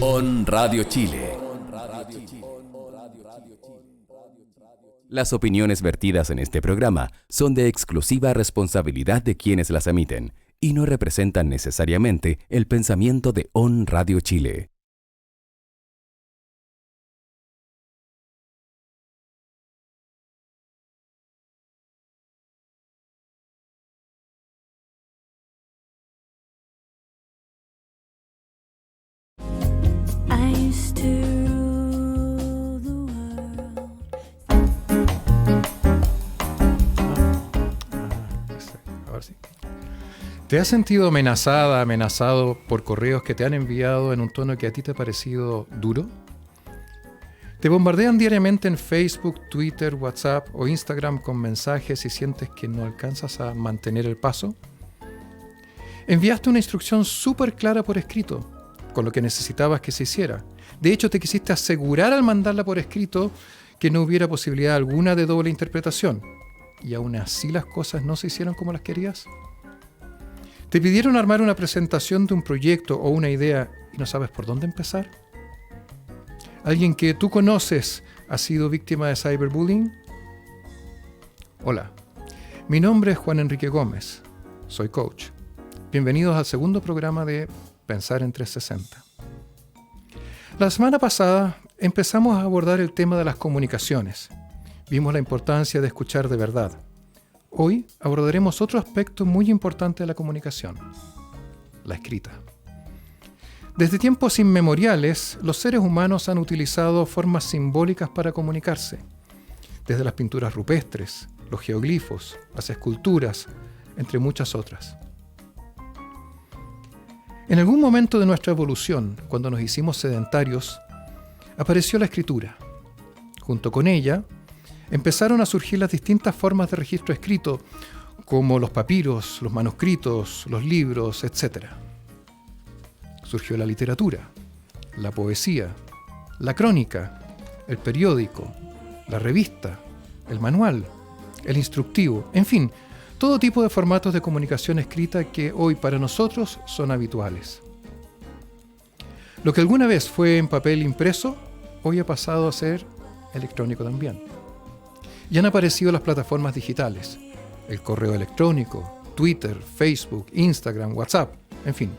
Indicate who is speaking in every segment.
Speaker 1: On Radio Chile. Las opiniones vertidas en este programa son de exclusiva responsabilidad de quienes las emiten y no representan necesariamente el pensamiento de On Radio Chile.
Speaker 2: ¿Te has sentido amenazado por correos que te han enviado en un tono que a ti te ha parecido duro? ¿Te bombardean diariamente en Facebook, Twitter, WhatsApp o Instagram con mensajes y sientes que no alcanzas a mantener el paso? Enviaste una instrucción súper clara por escrito, con lo que necesitabas que se hiciera. De hecho, te quisiste asegurar al mandarla por escrito que no hubiera posibilidad alguna de doble interpretación. ¿Y aún así las cosas no se hicieron como las querías? ¿Te pidieron armar una presentación de un proyecto o una idea y no sabes por dónde empezar? ¿Alguien que tú conoces ha sido víctima de cyberbullying? Hola, mi nombre es Juan Enrique Gómez, soy coach. Bienvenidos al segundo programa de Pensar en 360. La semana pasada empezamos a abordar el tema de las comunicaciones. Vimos la importancia de escuchar de verdad. Hoy abordaremos otro aspecto muy importante de la comunicación, la escrita. Desde tiempos inmemoriales, los seres humanos han utilizado formas simbólicas para comunicarse, desde las pinturas rupestres, los geoglifos, las esculturas, entre muchas otras. En algún momento de nuestra evolución, cuando nos hicimos sedentarios, apareció la escritura. Junto con ella, empezaron a surgir las distintas formas de registro escrito, como los papiros, los manuscritos, los libros, etc. Surgió la literatura, la poesía, la crónica, el periódico, la revista, el manual, el instructivo, en fin, todo tipo de formatos de comunicación escrita que hoy para nosotros son habituales. Lo que alguna vez fue en papel impreso, hoy ha pasado a ser electrónico también. Ya han aparecido las plataformas digitales, el correo electrónico, Twitter, Facebook, Instagram, WhatsApp, en fin.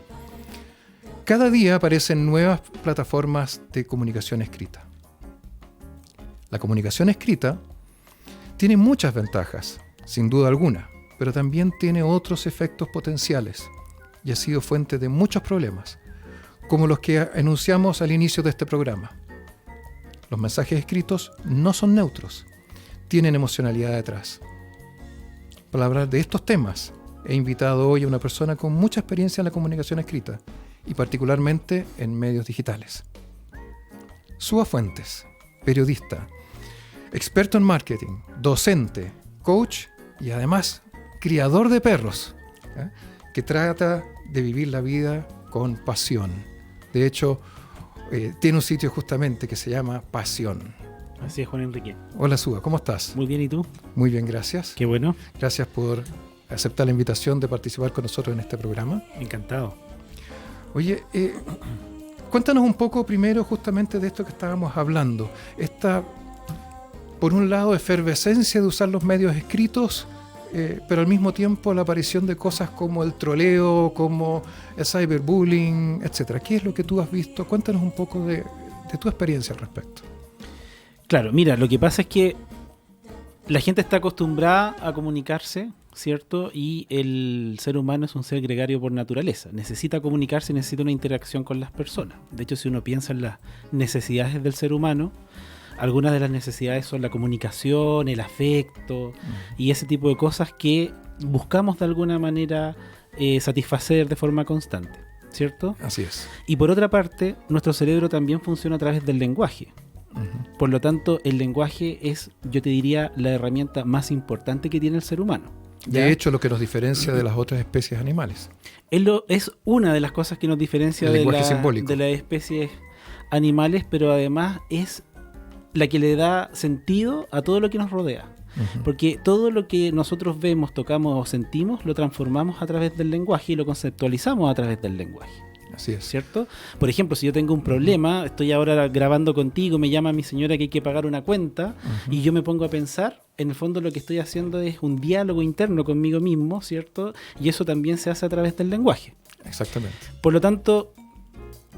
Speaker 2: Cada día aparecen nuevas plataformas de comunicación escrita. La comunicación escrita tiene muchas ventajas, sin duda alguna, pero también tiene otros efectos potenciales y ha sido fuente de muchos problemas, como los que enunciamos al inicio de este programa. Los mensajes escritos no son neutros, tienen emocionalidad detrás. Para hablar de estos temas, he invitado hoy a una persona con mucha experiencia en la comunicación escrita y particularmente en medios digitales. Sua Fuentes, periodista, experto en marketing, docente, coach y además criador de perros, que trata de vivir la vida con pasión. De hecho, tiene un sitio justamente que se llama Pasión.
Speaker 3: Así es, Juan Enrique.
Speaker 2: Hola, Sua, ¿cómo estás?
Speaker 3: Muy bien, ¿y tú?
Speaker 2: Muy bien, gracias.
Speaker 3: Qué bueno.
Speaker 2: Gracias por aceptar la invitación de participar con nosotros en este programa.
Speaker 3: Encantado.
Speaker 2: Oye, cuéntanos un poco primero justamente de esto que estábamos hablando. Esta, por un lado, efervescencia de usar los medios escritos, pero al mismo tiempo la aparición de cosas como el troleo, como el cyberbullying, etc. ¿Qué es lo que tú has visto? Cuéntanos un poco de tu experiencia al respecto.
Speaker 3: Claro, mira, lo que pasa es que la gente está acostumbrada a comunicarse, ¿cierto? Y el ser humano es un ser gregario por naturaleza. Necesita comunicarse, necesita una interacción con las personas. De hecho, si uno piensa en las necesidades del ser humano, algunas de las necesidades son la comunicación, el afecto y ese tipo de cosas que buscamos de alguna manera satisfacer de forma constante, ¿cierto?
Speaker 2: Así es.
Speaker 3: Y por otra parte, nuestro cerebro también funciona a través del lenguaje. Por lo tanto, el lenguaje es, yo te diría, la herramienta más importante que tiene el ser humano. ¿Ya?
Speaker 2: De hecho, lo que nos diferencia de las otras especies animales.
Speaker 3: Es una de las cosas que nos diferencia de las especies animales, pero además es la que le da sentido a todo lo que nos rodea. Porque todo lo que nosotros vemos, tocamos o sentimos, lo transformamos a través del lenguaje y lo conceptualizamos a través del lenguaje.
Speaker 2: Así es.
Speaker 3: ¿Cierto? Por ejemplo, si yo tengo un problema, estoy ahora grabando contigo, me llama mi señora que hay que pagar una cuenta, y yo me pongo a pensar, en el fondo lo que estoy haciendo es un diálogo interno conmigo mismo, ¿cierto? Y eso también se hace a través del lenguaje.
Speaker 2: Exactamente.
Speaker 3: Por lo tanto,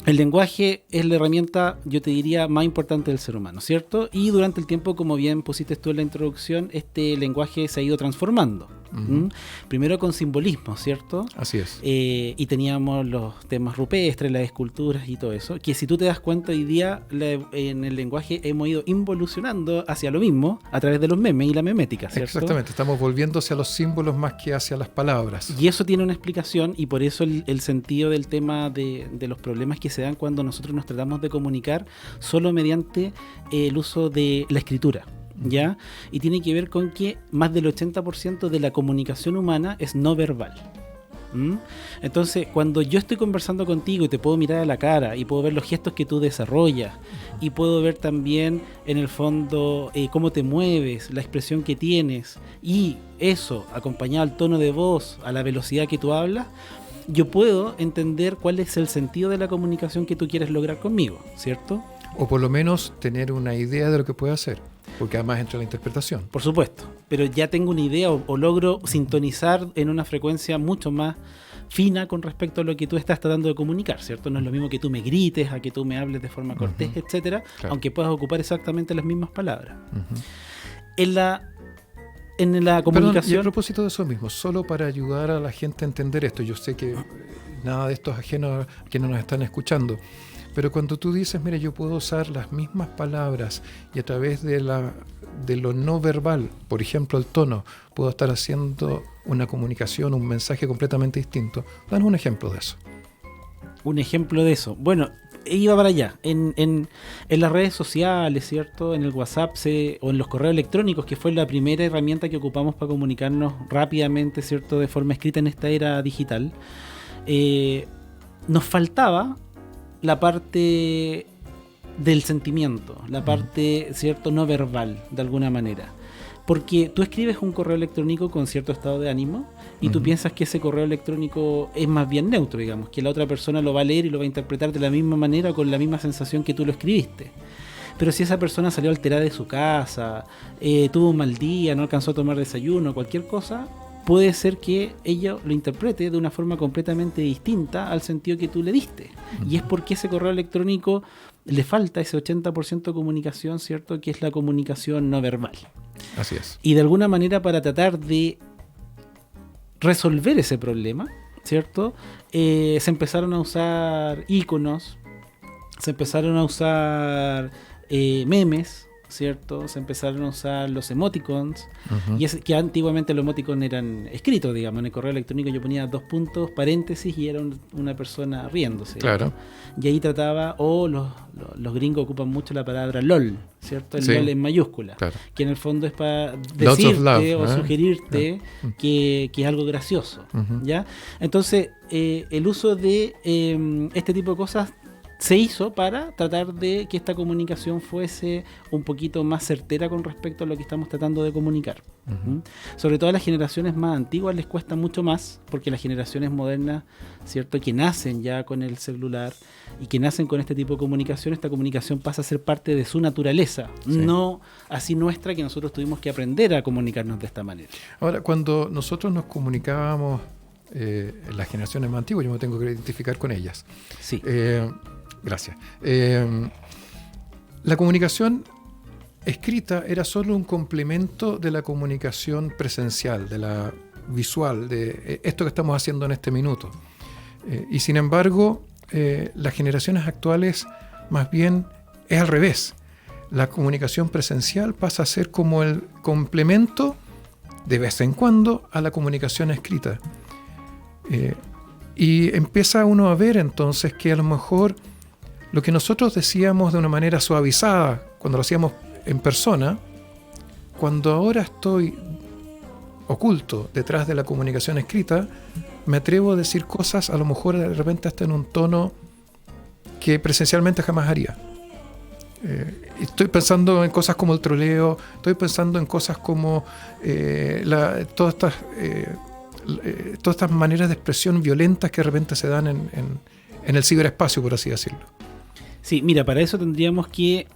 Speaker 3: el lenguaje es la herramienta, yo te diría, más importante del ser humano, ¿cierto? Y durante el tiempo, como bien pusiste tú en la introducción, este lenguaje se ha ido transformando. ¿Mm? Primero con simbolismo, ¿cierto?
Speaker 2: Así es.
Speaker 3: Y teníamos los temas rupestres, las esculturas y todo eso, que si tú te das cuenta hoy día en el lenguaje hemos ido involucionando hacia lo mismo a través de los memes y la memética, ¿cierto?
Speaker 2: Exactamente, estamos volviendo hacia los símbolos más que hacia las palabras.
Speaker 3: Y eso tiene una explicación, y por eso el sentido del tema de los problemas que se dan cuando nosotros nos tratamos de comunicar solo mediante el uso de la escritura. ¿Ya? Y tiene que ver con que más del 80% de la comunicación humana es no verbal. ¿Mm? Entonces, cuando yo estoy conversando contigo y te puedo mirar a la cara y puedo ver los gestos que tú desarrollas y puedo ver también en el fondo cómo te mueves, la expresión que tienes, y eso acompañado al tono de voz, a la velocidad que tú hablas, yo puedo entender cuál es el sentido de la comunicación que tú quieres lograr conmigo, ¿cierto?
Speaker 2: O por lo menos tener una idea de lo que puede hacer, porque además entra la interpretación.
Speaker 3: Por supuesto, pero ya tengo una idea o logro sintonizar en una frecuencia mucho más fina con respecto a lo que tú estás tratando de comunicar, ¿cierto? No es lo mismo que tú me grites, a que tú me hables de forma cortés, etcétera,
Speaker 2: claro.
Speaker 3: Aunque puedas ocupar exactamente las mismas palabras. En la comunicación...
Speaker 2: Perdón, y a propósito de eso mismo, solo para ayudar a la gente a entender esto, yo sé que nada de esto es ajeno a quienes nos están escuchando, pero cuando tú dices, mira, yo puedo usar las mismas palabras y a través de lo no verbal, por ejemplo el tono, puedo estar haciendo una comunicación, un mensaje completamente distinto. Danos un ejemplo de eso.
Speaker 3: Un ejemplo de eso. Bueno, iba para allá. En las redes sociales, ¿cierto? En el WhatsApp o en los correos electrónicos, que fue la primera herramienta que ocupamos para comunicarnos rápidamente, ¿cierto? De forma escrita en esta era digital. Nos faltaba la parte del sentimiento, la parte, ¿cierto?, no verbal, de alguna manera. Porque tú escribes un correo electrónico con cierto estado de ánimo y tú piensas que ese correo electrónico es más bien neutro, digamos, que la otra persona lo va a leer y lo va a interpretar de la misma manera, con la misma sensación que tú lo escribiste. Pero si esa persona salió alterada de su casa, tuvo un mal día, no alcanzó a tomar desayuno, cualquier cosa, puede ser que ella lo interprete de una forma completamente distinta al sentido que tú le diste. Y es porque ese correo electrónico le falta ese 80% de comunicación, ¿cierto? Que es la comunicación no verbal.
Speaker 2: Así es.
Speaker 3: Y de alguna manera, para tratar de resolver ese problema, ¿cierto? Se empezaron a usar iconos, se empezaron a usar memes, ¿cierto? Se empezaron a usar los emoticons, y es que antiguamente los emoticons eran escritos, digamos, en el correo electrónico yo ponía 2 puntos, paréntesis, y era una persona riéndose.
Speaker 2: Claro.
Speaker 3: Y ahí trataba, los gringos ocupan mucho la palabra LOL, ¿cierto? El
Speaker 2: Sí.
Speaker 3: LOL en mayúscula,
Speaker 2: Claro.
Speaker 3: que en el fondo es para
Speaker 2: Lots of
Speaker 3: decirte
Speaker 2: love,
Speaker 3: o sugerirte que es algo gracioso, ¿ya? Entonces, el uso de este tipo de cosas se hizo para tratar de que esta comunicación fuese un poquito más certera con respecto a lo que estamos tratando de comunicar. Sobre todo a las generaciones más antiguas les cuesta mucho más, porque las generaciones modernas, ¿cierto?, que nacen ya con el celular y que nacen con este tipo de comunicación, esta comunicación pasa a ser parte de su naturaleza, no así nuestra, que nosotros tuvimos que aprender a comunicarnos de esta manera. Ahora,
Speaker 2: cuando nosotros nos comunicábamos, las generaciones más antiguas, yo me tengo que identificar con ellas.
Speaker 3: Sí.
Speaker 2: Gracias. La comunicación escrita era solo un complemento de la comunicación presencial, de la visual, de esto que estamos haciendo en este minuto. Y sin embargo, las generaciones actuales más bien es al revés. La comunicación presencial pasa a ser como el complemento de vez en cuando a la comunicación escrita. Y empieza uno a ver entonces que a lo mejor lo que nosotros decíamos de una manera suavizada cuando lo hacíamos en persona, cuando ahora estoy oculto detrás de la comunicación escrita, me atrevo a decir cosas a lo mejor de repente hasta en un tono que presencialmente jamás haría. Estoy pensando en cosas como el troleo, estoy pensando en cosas como todas estas maneras de expresión violentas que de repente se dan en el ciberespacio, por así decirlo.
Speaker 3: Sí, mira, para eso tendríamos que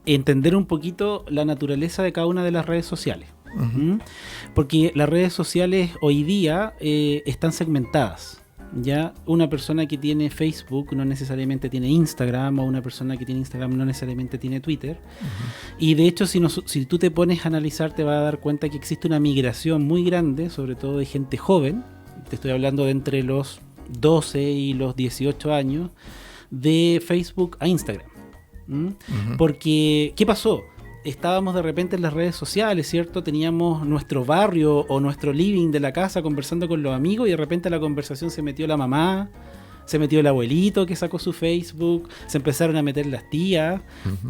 Speaker 3: entender un poquito la naturaleza de cada una de las redes sociales. ¿Mm? Porque las redes sociales hoy día están segmentadas. Ya una persona que tiene Facebook no necesariamente tiene Instagram, o una persona que tiene Instagram no necesariamente tiene Twitter. Y de hecho, si tú te pones a analizar, te vas a dar cuenta que existe una migración muy grande, sobre todo de gente joven. Te estoy hablando de entre los 12 y los 18 años, de Facebook a Instagram. Porque, ¿qué pasó? Estábamos de repente en las redes sociales, ¿cierto? Teníamos nuestro barrio o nuestro living de la casa conversando con los amigos, y de repente a la conversación se metió la mamá, se metió el abuelito que sacó su Facebook, se empezaron a meter las tías,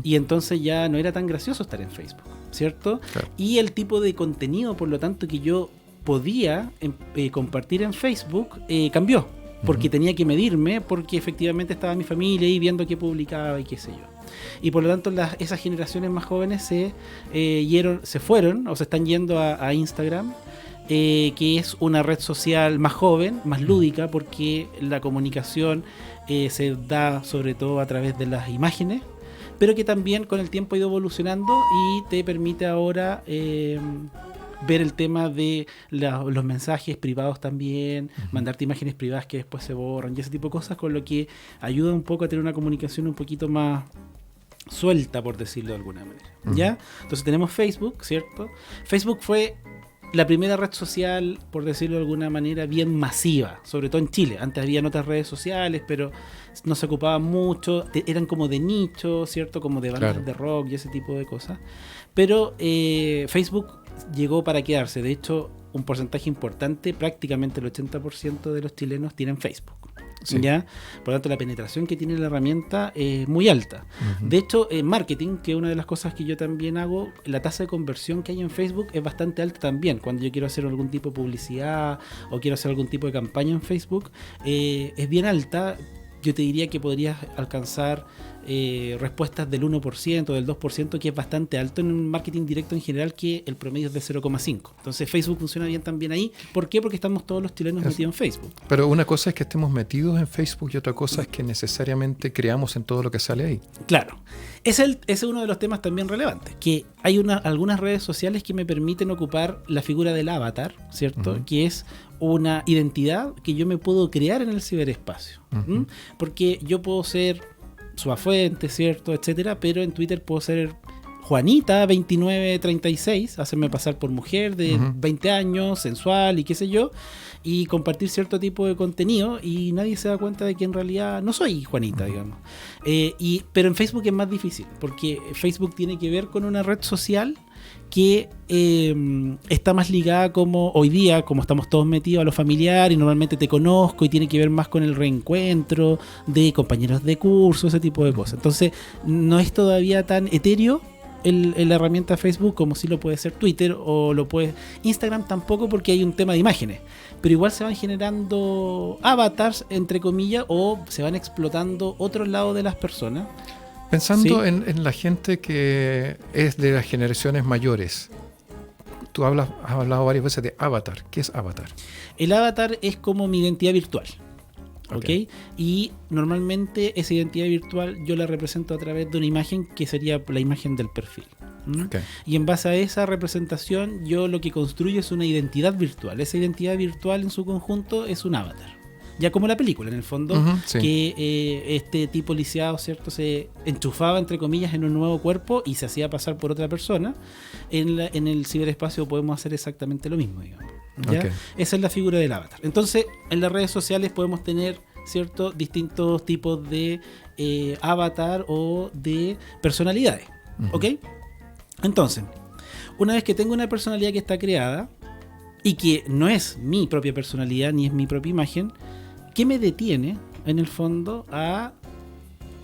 Speaker 3: y entonces ya no era tan gracioso estar en Facebook, ¿cierto? Claro. Y el tipo de contenido, por lo tanto, que yo podía compartir en Facebook cambió, porque tenía que medirme, porque efectivamente estaba mi familia ahí viendo qué publicaba y qué sé yo. Y por lo tanto esas generaciones más jóvenes se fueron o se están yendo a Instagram, que es una red social más joven, más lúdica, porque la comunicación se da sobre todo a través de las imágenes, pero que también con el tiempo ha ido evolucionando y te permite ahora ver el tema de los mensajes privados también, mandarte imágenes privadas que después se borran y ese tipo de cosas, con lo que ayuda un poco a tener una comunicación un poquito más suelta, por decirlo de alguna manera. ¿Ya? Entonces tenemos Facebook, ¿cierto? Facebook fue la primera red social, por decirlo de alguna manera, bien masiva, sobre todo en Chile. Antes había otras redes sociales, pero no se ocupaban mucho, eran como de nicho, ¿cierto? Como de bandas de rock y ese tipo de cosas. Pero Facebook llegó para quedarse. De hecho, un porcentaje importante, prácticamente el 80% de los chilenos tienen Facebook. Sí. ¿Ya? Por lo tanto, la penetración que tiene la herramienta es muy alta. De hecho, en marketing, que es una de las cosas que yo también hago, la tasa de conversión que hay en Facebook es bastante alta también. Cuando yo quiero hacer algún tipo de publicidad o quiero hacer algún tipo de campaña en Facebook, es bien alta. Yo te diría que podrías alcanzar respuestas del 1%, del 2%, que es bastante alto en un marketing directo en general, que el promedio es de 0,5. Entonces Facebook funciona bien también ahí. ¿Por qué? Porque estamos todos los chilenos metidos en Facebook.
Speaker 2: Pero una cosa es que estemos metidos en Facebook y otra cosa es que necesariamente creamos en todo lo que sale ahí.
Speaker 3: Claro. Ese es uno de los temas también relevantes, que hay algunas redes sociales que me permiten ocupar la figura del avatar, ¿cierto? Que es una identidad que yo me puedo crear en el ciberespacio. Porque yo puedo ser Suafuente, ¿cierto? Etcétera, pero en Twitter puedo ser Juanita 2936, hacerme pasar por mujer de 20 años, sensual y qué sé yo, y compartir cierto tipo de contenido, y nadie se da cuenta de que en realidad no soy Juanita, digamos. Pero en Facebook es más difícil, porque Facebook tiene que ver con una red social que está más ligada, como hoy día, como estamos todos metidos, a lo familiar, y normalmente te conozco, y tiene que ver más con el reencuentro de compañeros de curso, ese tipo de cosas. Entonces no es todavía tan etéreo la herramienta Facebook como si lo puede ser Twitter o lo puede Instagram, tampoco, porque hay un tema de imágenes, pero igual se van generando avatars, entre comillas, o se van explotando otros lados de las personas.
Speaker 2: Pensando en la gente que es de las generaciones mayores, tú has hablado varias veces de avatar. ¿Qué es avatar?
Speaker 3: El avatar es como mi identidad virtual. ¿Okay? Y normalmente esa identidad virtual yo la represento a través de una imagen que sería la imagen del perfil. Y en base a esa representación yo lo que construyo es una identidad virtual. Esa identidad virtual en su conjunto es un avatar. Ya como la película, en el fondo, que este tipo lisiado, ¿cierto?, se enchufaba, entre comillas, en un nuevo cuerpo y se hacía pasar por otra persona. En el ciberespacio podemos hacer exactamente lo mismo, digamos. ¿Ya? Esa es la figura del avatar. Entonces, en las redes sociales podemos tener, ¿cierto?, distintos tipos de avatar o de personalidades. ¿Ok? Entonces, una vez que tengo una personalidad que está creada y que no es mi propia personalidad ni es mi propia imagen, ¿qué me detiene, en el fondo, a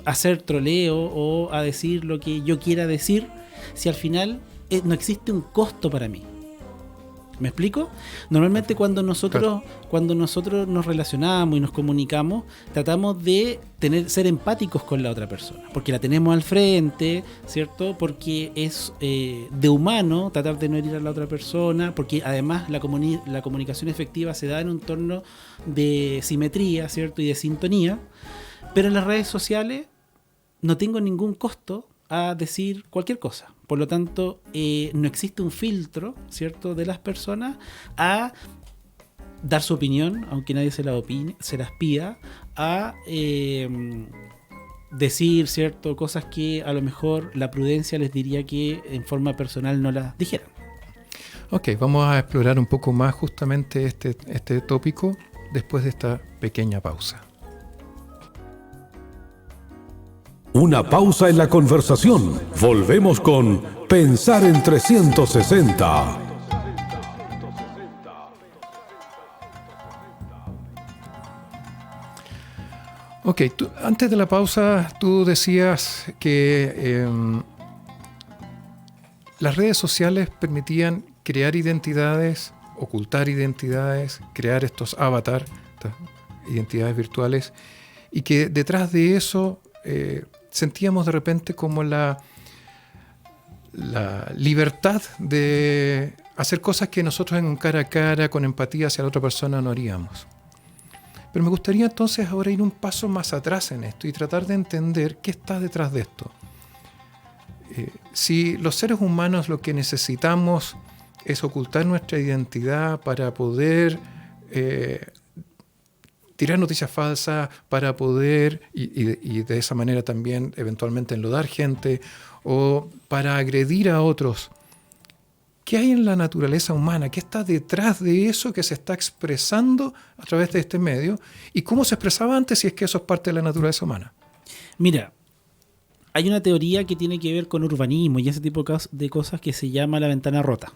Speaker 3: hacer troleo o a decir lo que yo quiera decir, si al final no existe un costo para mí? ¿Me explico? Normalmente cuando nosotros nos relacionamos y nos comunicamos, tratamos de ser empáticos con la otra persona, porque la tenemos al frente, ¿cierto? Porque es de humano tratar de no herir a la otra persona, porque además la comunicación efectiva se da en un entorno de simetría, ¿cierto? Y de sintonía, pero en las redes sociales no tengo ningún costo a decir cualquier cosa. Por lo tanto, no existe un filtro, ¿cierto?, de las personas a dar su opinión, aunque nadie se las pida, a decir, ¿cierto?, cosas que a lo mejor la prudencia les diría que en forma personal no las dijeran.
Speaker 2: Ok, vamos a explorar un poco más justamente este tópico después de esta pequeña pausa.
Speaker 4: Una pausa en la conversación. Volvemos con Pensar en 360.
Speaker 2: Ok, antes de la pausa tú decías que las redes sociales permitían crear identidades, ocultar identidades, crear estos avatars, estas identidades virtuales, y que detrás de eso sentíamos de repente como la libertad de hacer cosas que nosotros en un cara a cara, con empatía hacia la otra persona, no haríamos. Pero me gustaría entonces ahora ir un paso más atrás en esto y tratar de entender qué está detrás de esto. Si los seres humanos lo que necesitamos es ocultar nuestra identidad para poder tirar noticias falsas, para poder, y de esa manera también eventualmente enlodar gente, o para agredir a otros, ¿qué hay en la naturaleza humana? ¿Qué está detrás de eso que se está expresando a través de este medio? ¿Y cómo se expresaba antes si es que eso es parte de la naturaleza humana?
Speaker 3: Mira, hay una teoría que tiene que ver con urbanismo y ese tipo de cosas que se llama la ventana rota.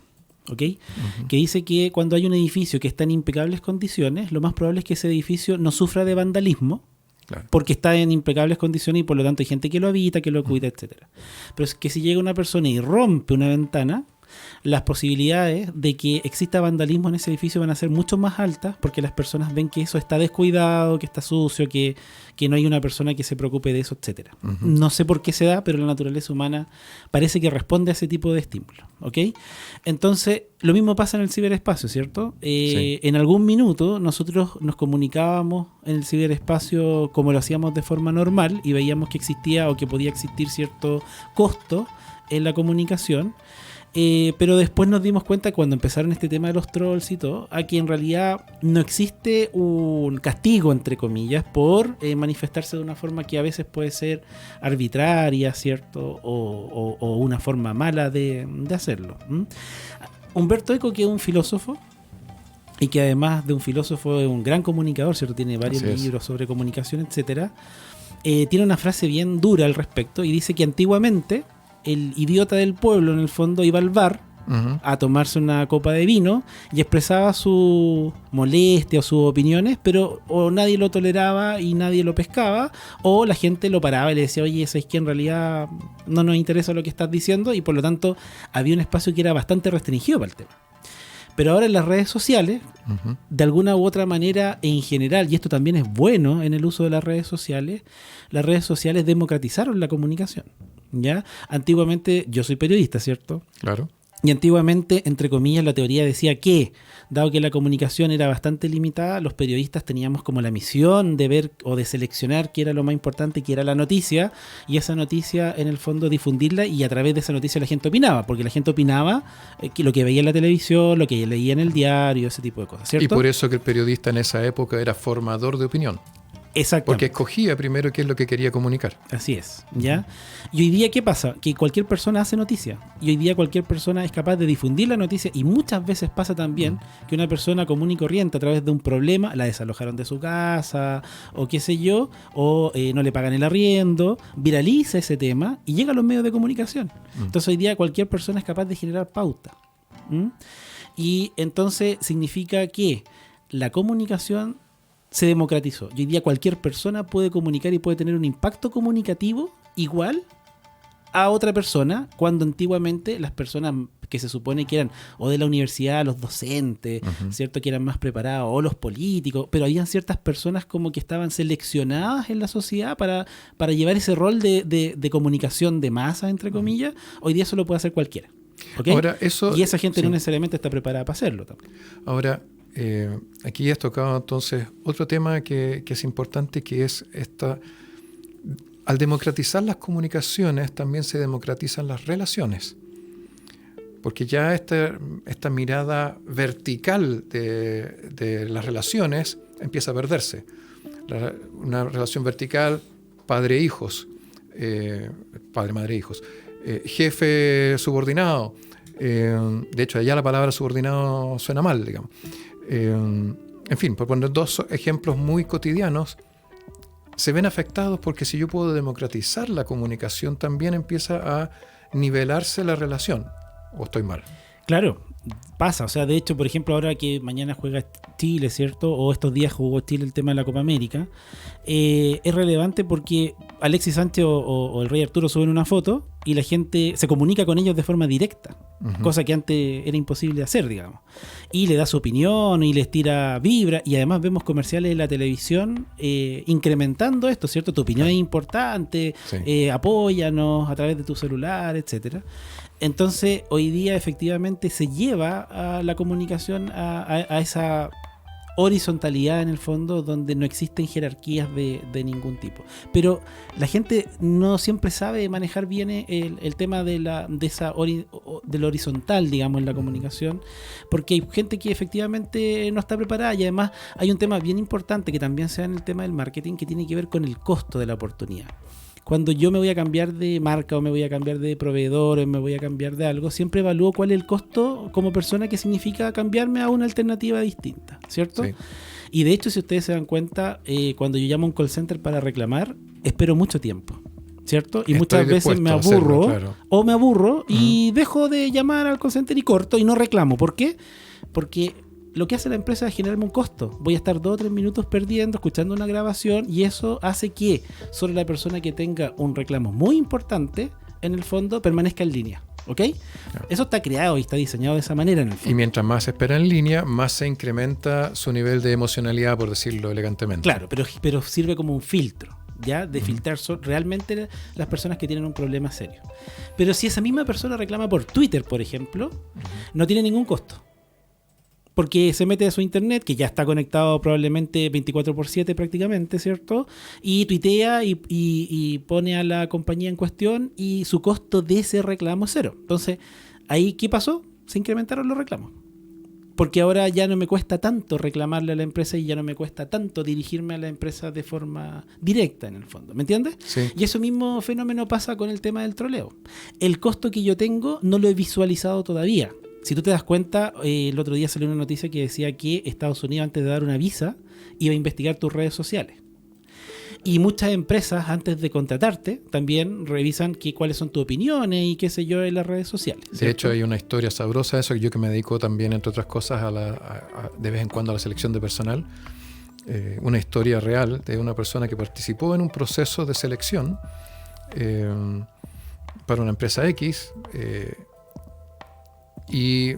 Speaker 3: ¿Ok? Uh-huh. Que dice que cuando hay un edificio que está en impecables condiciones, lo más probable es que ese edificio no sufra de vandalismo, claro, porque está en impecables condiciones y por lo tanto hay gente que lo habita, que lo cuida, etc. Pero es que si llega una persona y rompe una ventana, las posibilidades de que exista vandalismo en ese edificio van a ser mucho más altas porque las personas ven que eso está descuidado, que está sucio, que no hay una persona que se preocupe de eso, etc. Uh-huh. No sé por qué se da, pero la naturaleza humana parece que responde a ese tipo de estímulos, ¿ok? Entonces, lo mismo pasa en el ciberespacio, ¿cierto? Sí. En algún minuto nosotros nos comunicábamos en el ciberespacio como lo hacíamos de forma normal y veíamos que existía o que podía existir cierto costo en la comunicación. Pero después nos dimos cuenta cuando empezaron este tema de los trolls y todo, a que en realidad no existe un castigo, entre comillas, por manifestarse de una forma que a veces puede ser arbitraria, ¿cierto? O una forma mala de hacerlo. Humberto Eco, que es un filósofo, y que además de un filósofo es un gran comunicador, ¿cierto? Tiene varios libros sobre comunicación, etcétera. Tiene una frase bien dura al respecto y dice que antiguamente el idiota del pueblo, en el fondo, iba al bar uh-huh. a tomarse una copa de vino y expresaba su molestia o sus opiniones, pero o nadie lo toleraba y nadie lo pescaba, o la gente lo paraba y le decía, oye, ¿sabes que en realidad no nos interesa lo que estás diciendo? Y por lo tanto había un espacio que era bastante restringido para el tema. Pero ahora en las redes sociales, uh-huh. de alguna u otra manera, en general, y esto también es bueno en el uso de las redes sociales democratizaron la comunicación, ¿ya? Antiguamente, yo soy periodista, ¿cierto?
Speaker 2: Claro.
Speaker 3: Y antiguamente, entre comillas, la teoría decía que, dado que la comunicación era bastante limitada, los periodistas teníamos como la misión de ver o de seleccionar qué era lo más importante, qué era la noticia, y esa noticia, en el fondo, difundirla, y a través de esa noticia la gente opinaba, porque la gente opinaba lo que veía en la televisión, lo que leía en el diario, ese tipo de cosas, ¿cierto?
Speaker 2: Y por eso que el periodista en esa época era formador de opinión.
Speaker 3: Exactamente.
Speaker 2: Porque escogía primero qué es lo que quería comunicar.
Speaker 3: Así es, ¿ya? Y hoy día, ¿qué pasa? Que cualquier persona hace noticia. Y hoy día cualquier persona es capaz de difundir la noticia. Y muchas veces pasa también que una persona común y corriente, a través de un problema, la desalojaron de su casa, o qué sé yo, o no le pagan el arriendo, viraliza ese tema y llega a los medios de comunicación. Entonces hoy día cualquier persona es capaz de generar pauta. Y entonces significa que la comunicación se democratizó. Y hoy día cualquier persona puede comunicar y puede tener un impacto comunicativo igual a otra persona, cuando antiguamente las personas que se supone que eran o de la universidad, los docentes, ¿cierto? Que eran más preparados, o los políticos, pero habían ciertas personas como que estaban seleccionadas en la sociedad para llevar ese rol de comunicación de masa, entre comillas. Hoy día eso lo puede hacer cualquiera. ¿Okay?
Speaker 2: Ahora,
Speaker 3: y esa gente no necesariamente está preparada para hacerlo también.
Speaker 2: Ahora, aquí has tocado entonces otro tema que es importante, que es al democratizar las comunicaciones también se democratizan las relaciones, porque ya esta mirada vertical de las relaciones empieza a perderse. Una relación vertical padre-hijos, padre-madre-hijos, jefe subordinado. De hecho, allá la palabra subordinado suena mal, digamos. En fin, por poner dos ejemplos muy cotidianos, se ven afectados porque si yo puedo democratizar la comunicación, también empieza a nivelarse la relación. ¿O estoy mal?
Speaker 3: Claro, pasa. O sea, de hecho, por ejemplo, ahora que mañana juega Chile, ¿cierto? O estos días jugó Chile el tema de la Copa América, es relevante porque Alexis Sánchez o el Rey Arturo suben una foto y la gente se comunica con ellos de forma directa, cosa que antes era imposible de hacer, digamos. Y le da su opinión y les tira vibra, y además vemos comerciales en la televisión incrementando esto, ¿cierto? Tu opinión es importante, sí. Apóyanos a través de tu celular, etcétera. Entonces, hoy día efectivamente se lleva a la comunicación a esa horizontalidad en el fondo, donde no existen jerarquías de ningún tipo. Pero la gente no siempre sabe manejar bien el tema de lo horizontal, digamos, en la comunicación, porque hay gente que efectivamente no está preparada, y además hay un tema bien importante que también se da en el tema del marketing, que tiene que ver con el costo de la oportunidad. Cuando yo me voy a cambiar de marca o me voy a cambiar de proveedor o me voy a cambiar de algo, siempre evalúo cuál es el costo como persona que significa cambiarme a una alternativa distinta, ¿cierto? Sí. Y de hecho, si ustedes se dan cuenta, cuando yo llamo a un call center para reclamar, espero mucho tiempo, ¿cierto? Y muchas veces me aburro, claro. O me aburro y dejo de llamar al call center y corto y no reclamo. ¿Por qué? Porque lo que hace la empresa es generarme un costo. Voy a estar 2 o 3 minutos perdiendo, escuchando una grabación, y eso hace que solo la persona que tenga un reclamo muy importante, en el fondo, permanezca en línea. ¿Ok? Claro. Eso está creado y está diseñado de esa manera en el fondo.
Speaker 2: Y mientras más espera en línea, más se incrementa su nivel de emocionalidad, por decirlo elegantemente.
Speaker 3: Claro, pero sirve como un filtro, ¿ya? De filtrar realmente las personas que tienen un problema serio. Pero si esa misma persona reclama por Twitter, por ejemplo, no tiene ningún costo. Porque se mete a su internet, que ya está conectado probablemente 24/7 prácticamente, ¿cierto? Y tuitea y pone a la compañía en cuestión, y su costo de ese reclamo es 0. Entonces, ¿ahí qué pasó? Se incrementaron los reclamos. Porque ahora ya no me cuesta tanto reclamarle a la empresa y ya no me cuesta tanto dirigirme a la empresa de forma directa, en el fondo. ¿Me entiendes?
Speaker 2: Sí.
Speaker 3: Y ese mismo fenómeno pasa con el tema del troleo. El costo que yo tengo no lo he visualizado todavía. Si tú te das cuenta, el otro día salió una noticia que decía que Estados Unidos, antes de dar una visa, iba a investigar tus redes sociales. Y muchas empresas, antes de contratarte, también revisan cuáles son tus opiniones y qué sé yo en las redes sociales, ¿cierto?
Speaker 2: De hecho, hay una historia sabrosa de eso, yo que me dedico también, entre otras cosas, de vez en cuando a la selección de personal. Una historia real de una persona que participó en un proceso de selección para una empresa X, y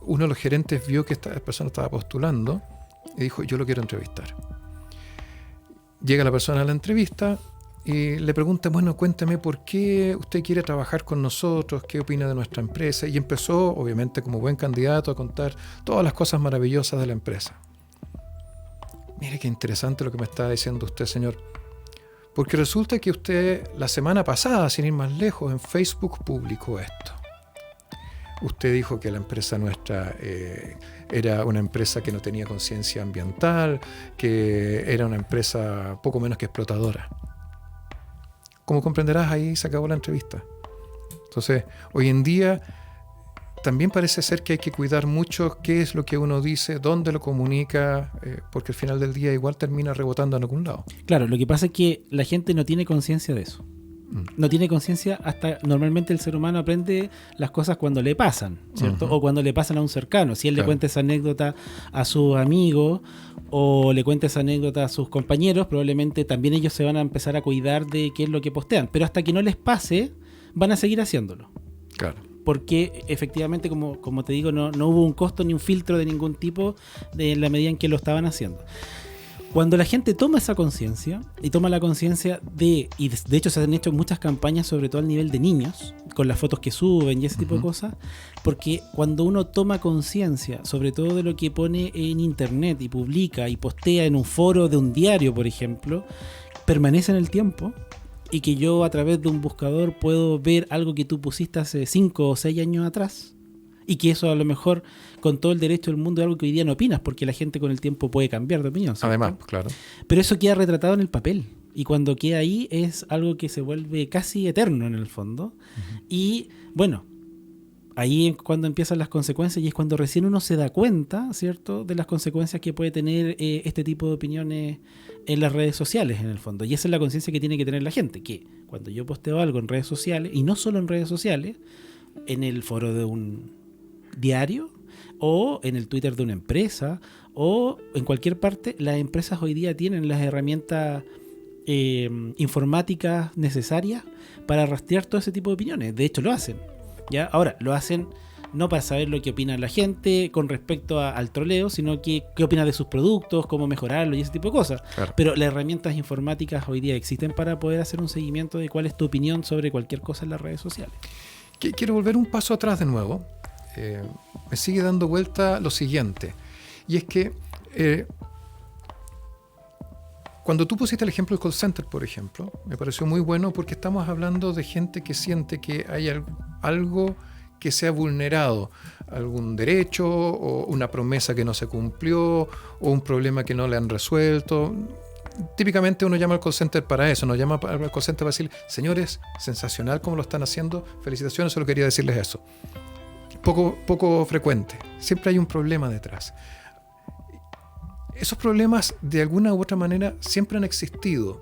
Speaker 2: uno de los gerentes vio que esta persona estaba postulando y dijo: yo lo quiero entrevistar. Llega la persona a la entrevista y le pregunta: bueno, cuéntame por qué usted quiere trabajar con nosotros, qué opina de nuestra empresa. Y empezó, obviamente como buen candidato, a contar todas las cosas maravillosas de la empresa. Mire qué interesante lo que me está diciendo usted, señor, porque resulta que usted la semana pasada, sin ir más lejos, en Facebook publicó esto. Usted dijo que la empresa nuestra era una empresa que no tenía conciencia ambiental, que era una empresa poco menos que explotadora. Como comprenderás, ahí se acabó la entrevista. Entonces, hoy en día también parece ser que hay que cuidar mucho qué es lo que uno dice, dónde lo comunica, porque al final del día igual termina rebotando en algún lado.
Speaker 3: Claro, lo que pasa es que la gente no tiene conciencia de eso. No tiene conciencia hasta normalmente el ser humano aprende las cosas cuando le pasan, ¿cierto? O cuando le pasan a un cercano. Si él le cuenta esa anécdota a sus amigos o le cuenta esa anécdota a sus compañeros, probablemente también ellos se van a empezar a cuidar de qué es lo que postean. Pero hasta que no les pase, van a seguir haciéndolo.
Speaker 2: Claro.
Speaker 3: porque efectivamente, como te digo, no hubo un costo ni un filtro de ningún tipo en la medida en que lo estaban haciendo. Cuando la gente toma esa conciencia y toma la conciencia y de hecho se han hecho muchas campañas, sobre todo al nivel de niños, con las fotos que suben y ese tipo de cosas, porque cuando uno toma conciencia, sobre todo de lo que pone en internet y publica y postea en un foro de un diario, por ejemplo, permanece en el tiempo, y que yo a través de un buscador puedo ver algo que tú pusiste hace 5 o 6 años atrás, y que eso a lo mejor con todo el derecho del mundo es algo que hoy día no opinas, porque la gente con el tiempo puede cambiar de opinión, ¿cierto?
Speaker 2: Además, claro.
Speaker 3: Pero eso queda retratado en el papel, y cuando queda ahí es algo que se vuelve casi eterno en el fondo. Y bueno, ahí es cuando empiezan las consecuencias, y es cuando recién uno se da cuenta, ¿cierto?, de las consecuencias que puede tener este tipo de opiniones en las redes sociales, en el fondo. Y esa es la conciencia que tiene que tener la gente, que cuando yo posteo algo en redes sociales, y no solo en redes sociales, en el foro de un diario, o en el Twitter de una empresa, o en cualquier parte, las empresas hoy día tienen las herramientas informáticas necesarias para rastrear todo ese tipo de opiniones. De hecho, lo hacen. ¿Ya? Ahora, lo hacen no para saber lo que opina la gente con respecto al troleo, sino que qué opina de sus productos, cómo mejorarlo y ese tipo de cosas. Claro. Pero las herramientas informáticas hoy día existen para poder hacer un seguimiento de cuál es tu opinión sobre cualquier cosa en las redes sociales.
Speaker 2: Quiero volver un paso atrás de nuevo. Me sigue dando vuelta lo siguiente, y es que cuando tú pusiste el ejemplo del call center, por ejemplo, me pareció muy bueno, porque estamos hablando de gente que siente que hay algo que se ha vulnerado, algún derecho o una promesa que no se cumplió o un problema que no le han resuelto. Típicamente uno llama al call center para eso, no llama al call center para decir, señores, sensacional como lo están haciendo, felicitaciones, solo quería decirles eso. Poco frecuente, siempre hay un problema detrás. Esos problemas de alguna u otra manera siempre han existido,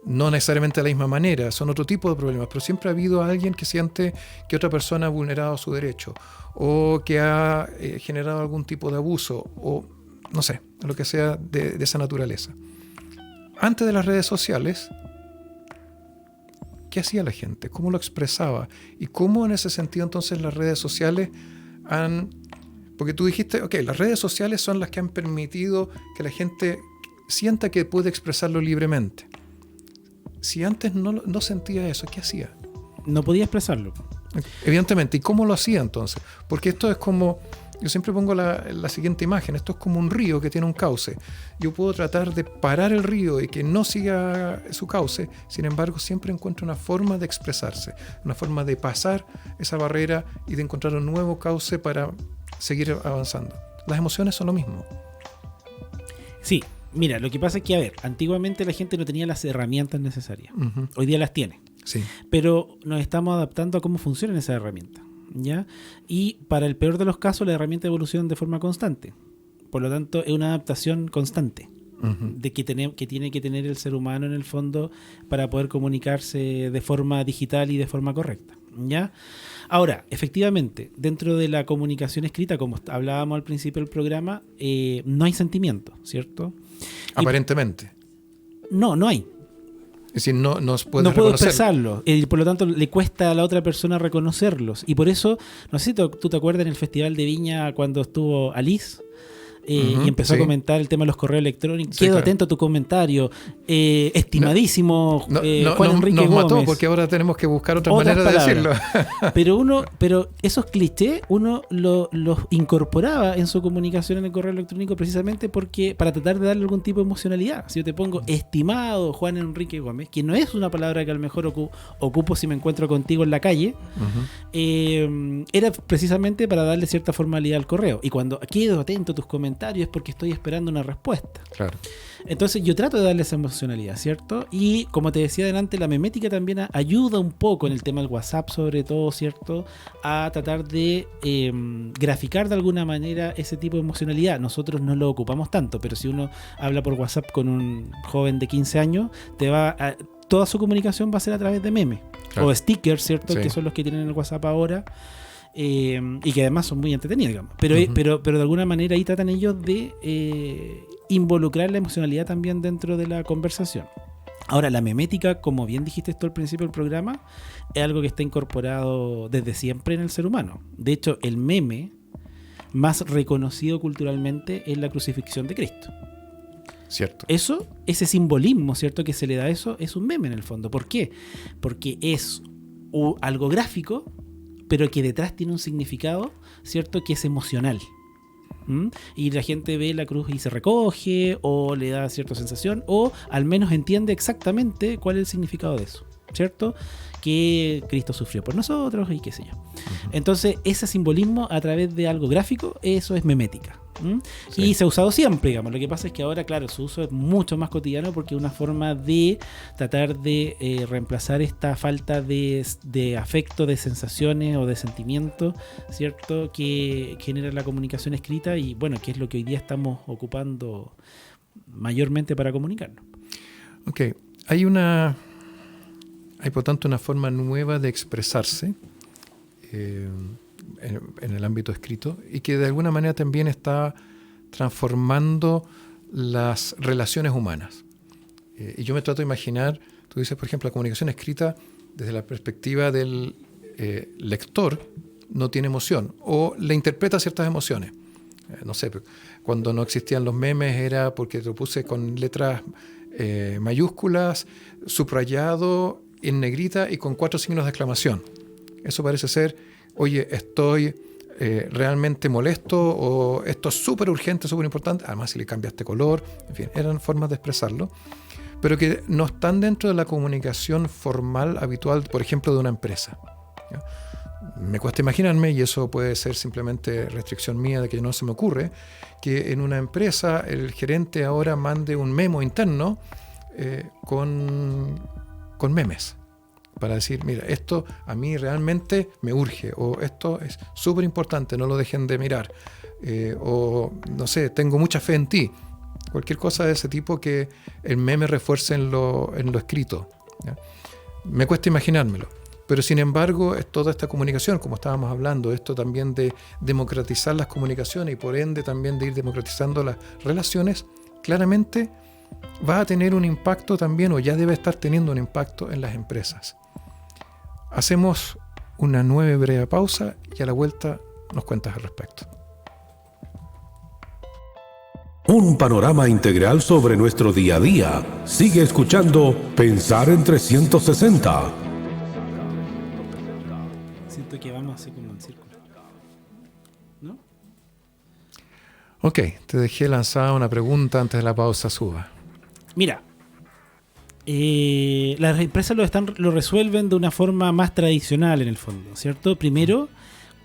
Speaker 2: no necesariamente de la misma manera, son otro tipo de problemas, pero siempre ha habido alguien que siente que otra persona ha vulnerado su derecho o que ha generado algún tipo de abuso o no sé, lo que sea de esa naturaleza. Antes de las redes sociales, ¿qué hacía la gente? ¿Cómo lo expresaba? ¿Y cómo en ese sentido entonces las redes sociales han... Porque tú dijiste, ok, las redes sociales son las que han permitido que la gente sienta que puede expresarlo libremente. Si antes no sentía eso, ¿qué hacía?
Speaker 3: No podía expresarlo.
Speaker 2: Evidentemente. ¿Y cómo lo hacía entonces? Porque esto es como... Yo siempre pongo la siguiente imagen. Esto es como un río que tiene un cauce. Yo puedo tratar de parar el río y que no siga su cauce. Sin embargo, siempre encuentro una forma de expresarse, una forma de pasar esa barrera y de encontrar un nuevo cauce para seguir avanzando. Las emociones son lo mismo.
Speaker 3: Sí, mira, lo que pasa es que, a ver, antiguamente la gente no tenía las herramientas necesarias. Uh-huh. Hoy día las tiene.
Speaker 2: Sí.
Speaker 3: Pero nos estamos adaptando a cómo funcionan esas herramientas, ¿ya? Y para el peor de los casos, las herramientas evolucionan de forma constante. Por lo tanto, es una adaptación constante de que tiene que tener el ser humano en el fondo para poder comunicarse de forma digital y de forma correcta, ¿ya? Ahora, efectivamente, dentro de la comunicación escrita, como hablábamos al principio del programa, no hay sentimiento, ¿cierto?
Speaker 2: Aparentemente.
Speaker 3: No hay.
Speaker 2: Es decir, no puedo
Speaker 3: expresarlo. Por lo tanto, le cuesta a la otra persona reconocerlos. Y por eso, no sé si tú te acuerdas en el Festival de Viña cuando estuvo Alice y empezó a comentar el tema de los correos electrónicos. Sí, Quedo atento a tu comentario. Estimadísimo Juan Enrique Gómez.
Speaker 2: Nos mató porque ahora tenemos que buscar otra manera de decirlo.
Speaker 3: Pero esos clichés uno los incorporaba en su comunicación en el correo electrónico precisamente porque para tratar de darle algún tipo de emocionalidad. Si yo te pongo estimado Juan Enrique Gómez, que no es una palabra que a lo mejor ocupo si me encuentro contigo en la calle, era precisamente para darle cierta formalidad al correo. Y cuando quedo atento a tus comentarios es porque estoy esperando una respuesta.
Speaker 2: Claro.
Speaker 3: Entonces yo trato de darle esa emocionalidad, ¿cierto? Y como te decía adelante, la memética también ayuda un poco en el tema del WhatsApp, sobre todo, ¿cierto? A tratar de graficar de alguna manera ese tipo de emocionalidad. Nosotros no lo ocupamos tanto, pero si uno habla por WhatsApp con un joven de 15 años, toda su comunicación va a ser a través de memes. Claro. O stickers, ¿cierto? Sí. Que son los que tienen el WhatsApp ahora. Y que además son muy entretenidos, digamos. Pero de alguna manera ahí tratan ellos de involucrar la emocionalidad también dentro de la conversación. Ahora, la memética, como bien dijiste tú al principio del programa, es algo que está incorporado desde siempre en el ser humano. De hecho, el meme más reconocido culturalmente es la crucifixión de Cristo.
Speaker 2: Cierto.
Speaker 3: Ese simbolismo, ¿cierto?, que se le da a eso, es un meme en el fondo. ¿Por qué? Porque es algo gráfico, pero que detrás tiene un significado, ¿cierto?, que es emocional. Y la gente ve la cruz y se recoge, o le da cierta sensación, o al menos entiende exactamente cuál es el significado de eso, ¿cierto? Que Cristo sufrió por nosotros y qué sé yo. Entonces, ese simbolismo a través de algo gráfico, eso es memética. Sí. Y se ha usado siempre, digamos. Lo que pasa es que ahora, claro, su uso es mucho más cotidiano porque es una forma de tratar de reemplazar esta falta de afecto, de sensaciones o de sentimientos, ¿cierto?, que genera la comunicación escrita y, bueno, que es lo que hoy día estamos ocupando mayormente para comunicarnos.
Speaker 2: Ok, hay por tanto una forma nueva de expresarse en el ámbito escrito y que de alguna manera también está transformando las relaciones humanas. Y yo me trato de imaginar, tú dices, por ejemplo, la comunicación escrita desde la perspectiva del lector no tiene emoción o le interpreta ciertas emociones. No sé, cuando no existían los memes era porque lo puse con letras mayúsculas, subrayado, en negrita y con 4 signos de exclamación. Eso parece ser, oye, estoy realmente molesto o esto es súper urgente, súper importante. Además, si le cambiaste color, en fin, eran formas de expresarlo, pero que no están dentro de la comunicación formal habitual, por ejemplo, de una empresa. ¿Ya? Me cuesta imaginarme, y eso puede ser simplemente restricción mía de que no se me ocurre, que en una empresa el gerente ahora mande un memo interno con memes para decir, mira, esto a mí realmente me urge, o esto es súper importante, no lo dejen de mirar, o no sé, tengo mucha fe en ti. Cualquier cosa de ese tipo que el meme refuerce en lo escrito. ¿Ya? Me cuesta imaginármelo. Pero sin embargo, es toda esta comunicación, como estábamos hablando, esto también de democratizar las comunicaciones y por ende también de ir democratizando las relaciones, claramente va a tener un impacto también, o ya debe estar teniendo un impacto en las empresas. Hacemos una breve pausa y a la vuelta nos cuentas al respecto.
Speaker 4: Un panorama integral sobre nuestro día a día. Sigue escuchando Pensar en 360.
Speaker 3: Siento que vamos así como en círculo, ¿no?
Speaker 2: Ok, te dejé lanzada una pregunta antes de la pausa, Suba.
Speaker 3: Mira, las empresas lo resuelven de una forma más tradicional en el fondo, ¿cierto? Primero,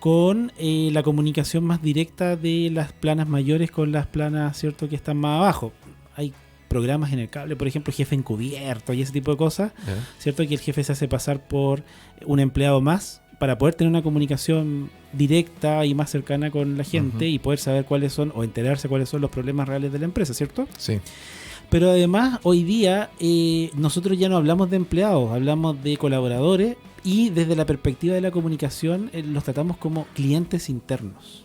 Speaker 3: con la comunicación más directa de las planas mayores con las planas, ¿cierto?, que están más abajo. Hay programas en el cable, por ejemplo, jefe encubierto y ese tipo de cosas, ¿cierto? Que el jefe se hace pasar por un empleado más para poder tener una comunicación directa y más cercana con la gente y poder saber cuáles son, o enterarse cuáles son los problemas reales de la empresa, ¿cierto?
Speaker 2: Sí.
Speaker 3: Pero además, hoy día, nosotros ya no hablamos de empleados, hablamos de colaboradores y desde la perspectiva de la comunicación los tratamos como clientes internos.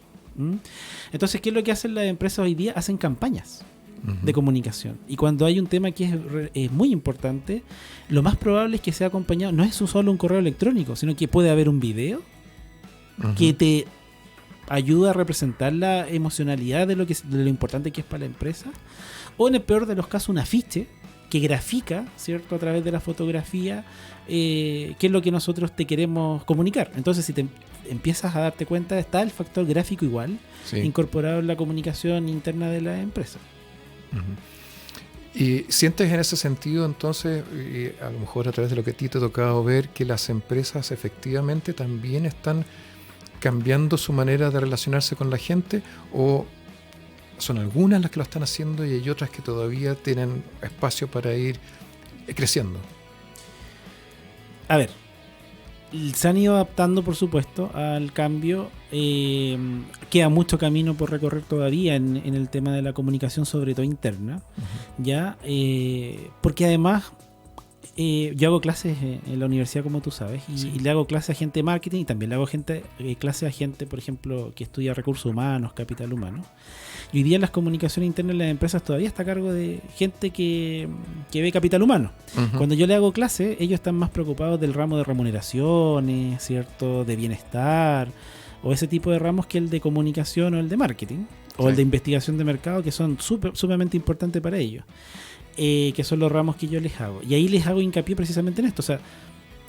Speaker 3: Entonces, ¿qué es lo que hacen las empresas hoy día? Hacen campañas de comunicación. Y cuando hay un tema que es muy importante, lo más probable es que sea acompañado, no es solo un correo electrónico, sino que puede haber un video que te ayuda a representar la emocionalidad de lo importante que es para la empresa, o en el peor de los casos un afiche que grafica, ¿cierto?, a través de la fotografía qué es lo que nosotros te queremos comunicar. Entonces, si te empiezas a darte cuenta, está el factor gráfico igual incorporado en la comunicación interna de la empresa.
Speaker 2: ¿Y sientes en ese sentido entonces, y a lo mejor a través de lo que a ti te ha tocado ver, que las empresas efectivamente también están cambiando su manera de relacionarse con la gente, o son algunas las que lo están haciendo y hay otras que todavía tienen espacio para ir creciendo?
Speaker 3: A ver, se han ido adaptando, por supuesto, al cambio. Queda mucho camino por recorrer todavía en el tema de la comunicación, sobre todo interna, ¿ya? Porque además Yo hago clases en la universidad, como tú sabes, y le hago clases a gente de marketing y también le hago clases a gente, por ejemplo, que estudia recursos humanos, capital humano. Y hoy día las comunicaciones internas en las empresas todavía está a cargo de gente que ve capital humano.
Speaker 2: Ujú.
Speaker 3: Cuando yo le hago clases, ellos están más preocupados del ramo de remuneraciones, ¿cierto? De bienestar, o ese tipo de ramos que el de comunicación o el de marketing, o el de investigación de mercado, que son sumamente importantes para ellos. Que son los ramos que yo les hago. Y ahí les hago hincapié precisamente en esto. O sea,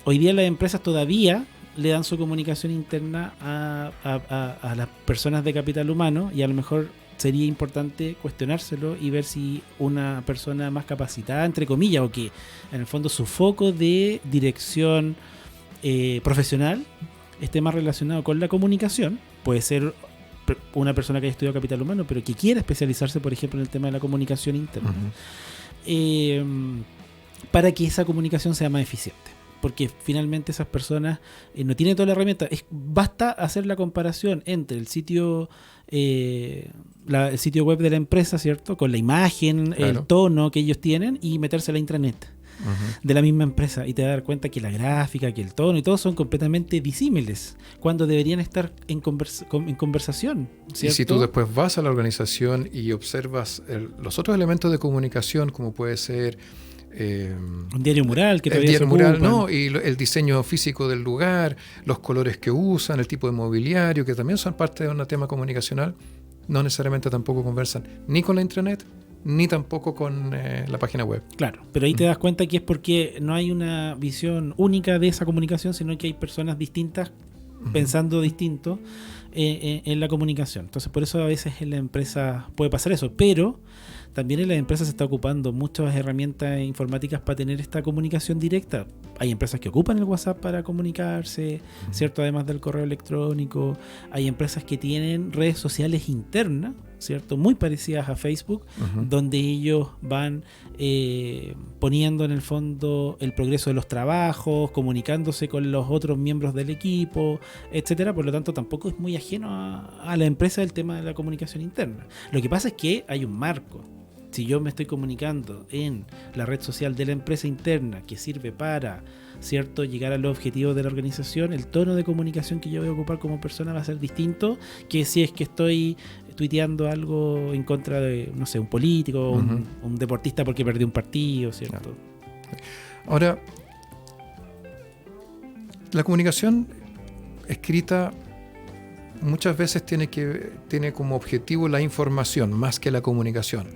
Speaker 3: hoy día las empresas todavía le dan su comunicación interna a las personas de capital humano, y a lo mejor sería importante cuestionárselo y ver si una persona más capacitada, entre comillas, o que en el fondo su foco de dirección profesional esté más relacionado con la comunicación. Puede ser una persona que haya estudiado capital humano, pero que quiera especializarse, por ejemplo, en el tema de la comunicación interna. Para que esa comunicación sea más eficiente, porque finalmente esas personas no tienen toda la herramienta. Basta hacer la comparación entre el sitio web de la empresa, ¿cierto? Con la imagen,
Speaker 2: Claro.
Speaker 3: el tono que ellos tienen, y meterse a la intranet de la misma empresa, y te vas a dar cuenta que la gráfica, que el tono y todo son completamente disímiles, cuando deberían estar en conversación, ¿cierto?
Speaker 2: Y si tú después vas a la organización y observas los otros elementos de comunicación, como puede ser
Speaker 3: Un diario mural que
Speaker 2: el
Speaker 3: todavía se
Speaker 2: diario mural,
Speaker 3: ocupan.
Speaker 2: ¿no? Y el diseño físico del lugar, los colores que usan, el tipo de mobiliario, que también son parte de un tema comunicacional, no necesariamente tampoco conversan ni con la intranet, ni tampoco con la página web.
Speaker 3: Claro, pero ahí te das cuenta que es porque no hay una visión única de esa comunicación, sino que hay personas distintas pensando distinto en la comunicación. Entonces, por eso a veces en la empresa puede pasar eso, pero también en las empresas se está ocupando muchas herramientas informáticas para tener esta comunicación directa. Hay empresas que ocupan el WhatsApp para comunicarse, ¿cierto? Además del correo electrónico. Hay empresas que tienen redes sociales internas, ¿cierto? Muy parecidas a Facebook, donde ellos van poniendo en el fondo el progreso de los trabajos, comunicándose con los otros miembros del equipo, etcétera. Por lo tanto, tampoco es muy ajeno a la empresa el tema de la comunicación interna. Lo que pasa es que hay un marco. Si yo me estoy comunicando en la red social de la empresa interna, que sirve para, ¿cierto?, llegar a los objetivos de la organización, el tono de comunicación que yo voy a ocupar como persona va a ser distinto que si es que estoy tuiteando algo en contra de, no sé, un político, un deportista porque perdió un partido, ¿cierto?
Speaker 2: Ahora, la comunicación escrita muchas veces tiene como objetivo la información más que la comunicación.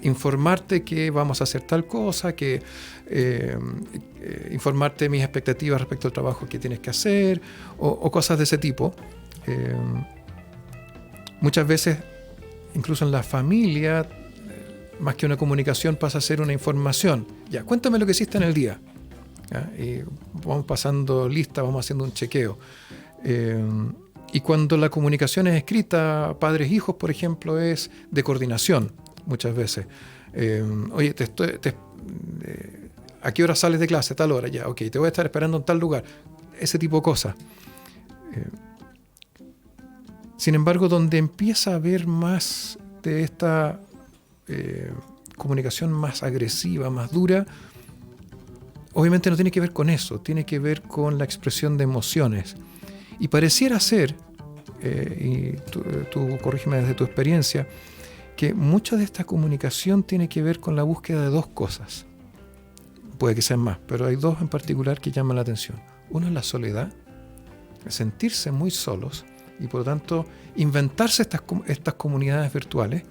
Speaker 2: Informarte que vamos a hacer tal cosa, que informarte mis expectativas respecto al trabajo que tienes que hacer, o cosas de ese tipo. Muchas veces, incluso en la familia, más que una comunicación pasa a ser una información. Ya, cuéntame lo que hiciste en el día. ¿Ya? Y vamos pasando lista, vamos haciendo un chequeo. Y cuando la comunicación es escrita, padres-hijos, por ejemplo, es de coordinación, muchas veces. Oye, ¿a qué hora sales de clase? A tal hora, ya, ok, te voy a estar esperando en tal lugar. Ese tipo de cosas. Sin embargo, donde empieza a haber más de esta comunicación más agresiva, más dura, obviamente no tiene que ver con eso, tiene que ver con la expresión de emociones. Y pareciera ser, y tú corrígeme desde tu experiencia, que mucha de esta comunicación tiene que ver con la búsqueda de dos cosas. Puede que sean más, pero hay dos en particular que llaman la atención. Uno es la soledad, sentirse muy solos y por lo tanto inventarse estas comunidades virtuales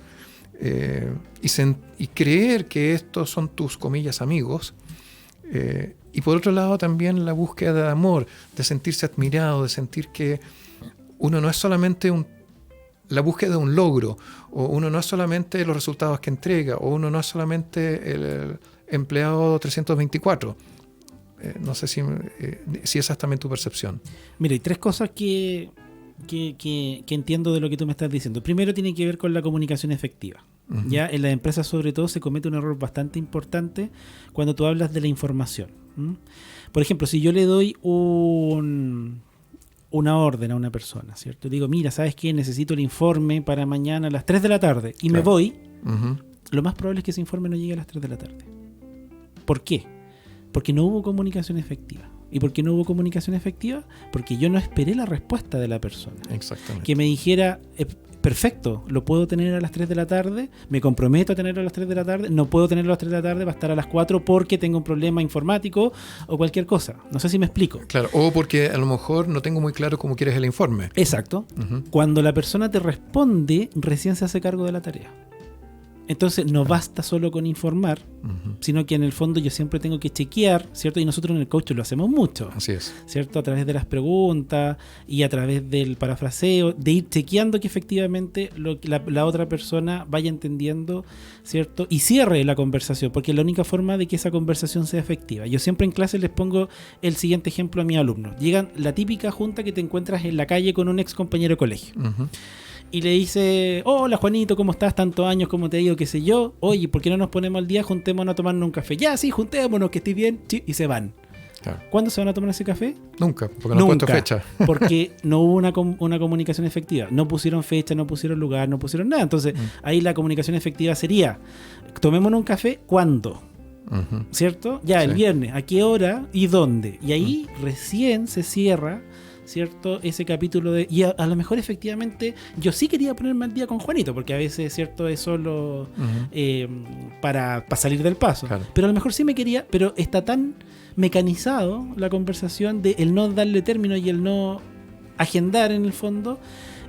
Speaker 2: y creer que estos son tus, comillas, amigos. Y por otro lado también la búsqueda de amor, de sentirse admirado, de sentir que uno no es solamente la búsqueda de un logro, o uno no es solamente los resultados que entrega, o uno no es solamente el empleado 324. No sé si esa es también tu percepción.
Speaker 3: Mira, hay tres cosas que entiendo de lo que tú me estás diciendo. Primero tiene que ver con la comunicación efectiva. Ya en las empresas sobre todo se comete un error bastante importante cuando tú hablas de la información. Por ejemplo, si yo le doy una orden a una persona, ¿cierto? Digo, mira, ¿sabes qué? Necesito el informe para mañana a las 3 de la tarde y me voy, lo más probable es que ese informe no llegue a las 3 de la tarde. ¿Por qué? Porque no hubo comunicación efectiva. ¿Y por qué no hubo comunicación efectiva? Porque yo no esperé la respuesta de la persona.
Speaker 2: Exactamente.
Speaker 3: Que me dijera, perfecto, lo puedo tener a las 3 de la tarde, me comprometo a tenerlo a las 3 de la tarde, no puedo tenerlo a las 3 de la tarde, va a estar a las 4 porque tengo un problema informático o cualquier cosa. No sé si me explico.
Speaker 2: Claro, o porque a lo mejor no tengo muy claro cómo quieres el informe.
Speaker 3: Exacto.
Speaker 2: Ujú.
Speaker 3: Cuando la persona te responde, recién se hace cargo de la tarea. Entonces no basta solo con informar,
Speaker 2: Ujú.
Speaker 3: sino que en el fondo yo siempre tengo que chequear, ¿cierto? Y nosotros en el coaching lo hacemos mucho,
Speaker 2: Así es.
Speaker 3: ¿cierto? A través de las preguntas y a través del parafraseo, de ir chequeando que efectivamente la otra persona vaya entendiendo, ¿cierto? Y cierre la conversación, porque es la única forma de que esa conversación sea efectiva. Yo siempre en clase les pongo el siguiente ejemplo a mis alumnos. Llegan la típica junta que te encuentras en la calle con un ex compañero de colegio.
Speaker 2: Ujú.
Speaker 3: Y le dice, hola Juanito, ¿cómo estás? Tantos años, ¿cómo te ha ido? ¿Qué sé yo? Oye, ¿por qué no nos ponemos al día? Juntémonos a tomarnos un café. Ya, sí, juntémonos, que estés bien. Sí, y se van.
Speaker 2: Claro.
Speaker 3: ¿Cuándo se van a tomar ese café?
Speaker 2: Nunca, porque no he puesto fecha.
Speaker 3: Porque no hubo una comunicación efectiva. No pusieron fecha, no pusieron lugar, no pusieron nada. Entonces, ahí la comunicación efectiva sería, tomémonos un café, ¿cuándo?
Speaker 2: Ujú.
Speaker 3: ¿Cierto? Ya, el
Speaker 2: Sí.
Speaker 3: viernes. ¿A qué hora y dónde? Y ahí recién se cierra, ¿cierto? Ese capítulo de... Y a lo mejor efectivamente yo sí quería ponerme al día con Juanito, porque a veces, ¿cierto? Es solo
Speaker 2: Ujú.
Speaker 3: para salir del paso.
Speaker 2: Claro.
Speaker 3: Pero a lo mejor sí me quería, pero está tan mecanizado la conversación de el no darle término y el no agendar en el fondo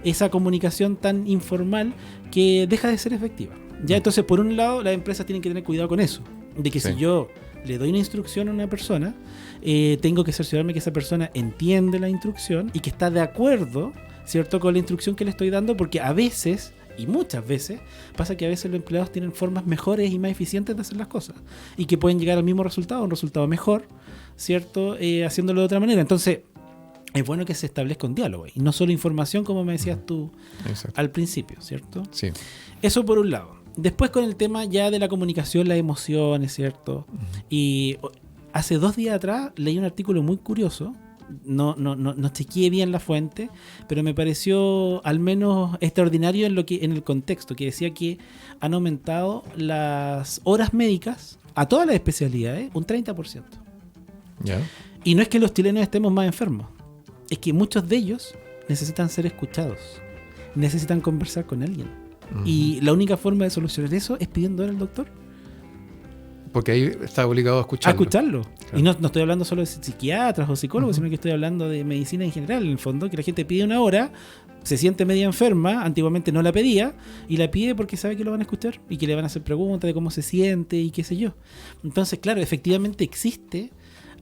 Speaker 3: esa comunicación tan informal que deja de ser efectiva. Ya, entonces, por un lado, las empresas tienen que tener cuidado con eso, de que
Speaker 2: Sí.
Speaker 3: si yo le doy una instrucción a una persona, tengo que cerciorarme que esa persona entiende la instrucción y que está de acuerdo, ¿cierto?, con la instrucción que le estoy dando, porque a veces, y muchas veces, pasa que a veces los empleados tienen formas mejores y más eficientes de hacer las cosas y que pueden llegar al mismo resultado, un resultado mejor, ¿cierto?, haciéndolo de otra manera. Entonces, es bueno que se establezca un diálogo y no solo información, como me decías tú
Speaker 2: Exacto.
Speaker 3: al principio, ¿cierto?
Speaker 2: Sí.
Speaker 3: Eso por un lado. Después con el tema ya de la comunicación, las emociones, ¿cierto? Y hace 2 días atrás leí un artículo muy curioso. No chequeé bien la fuente, pero me pareció al menos extraordinario en el contexto, que decía que han aumentado las horas médicas a todas las especialidades un 30%.
Speaker 2: ¿Ya?
Speaker 3: Y no es que los chilenos estemos más enfermos, es que muchos de ellos necesitan ser escuchados, necesitan conversar con alguien.
Speaker 2: Ujú.
Speaker 3: Y la única forma de solucionar eso es pidiendo al doctor
Speaker 2: Porque ahí está obligado a
Speaker 3: a
Speaker 2: escucharlo.
Speaker 3: escucharlo.
Speaker 2: Claro.
Speaker 3: Y no estoy hablando solo de psiquiatras o psicólogos, sino que estoy hablando de medicina en general, en el fondo, que la gente pide una hora, se siente media enferma, antiguamente no la pedía, y la pide porque sabe que lo van a escuchar y que le van a hacer preguntas de cómo se siente y qué sé yo. Entonces, claro, efectivamente existe,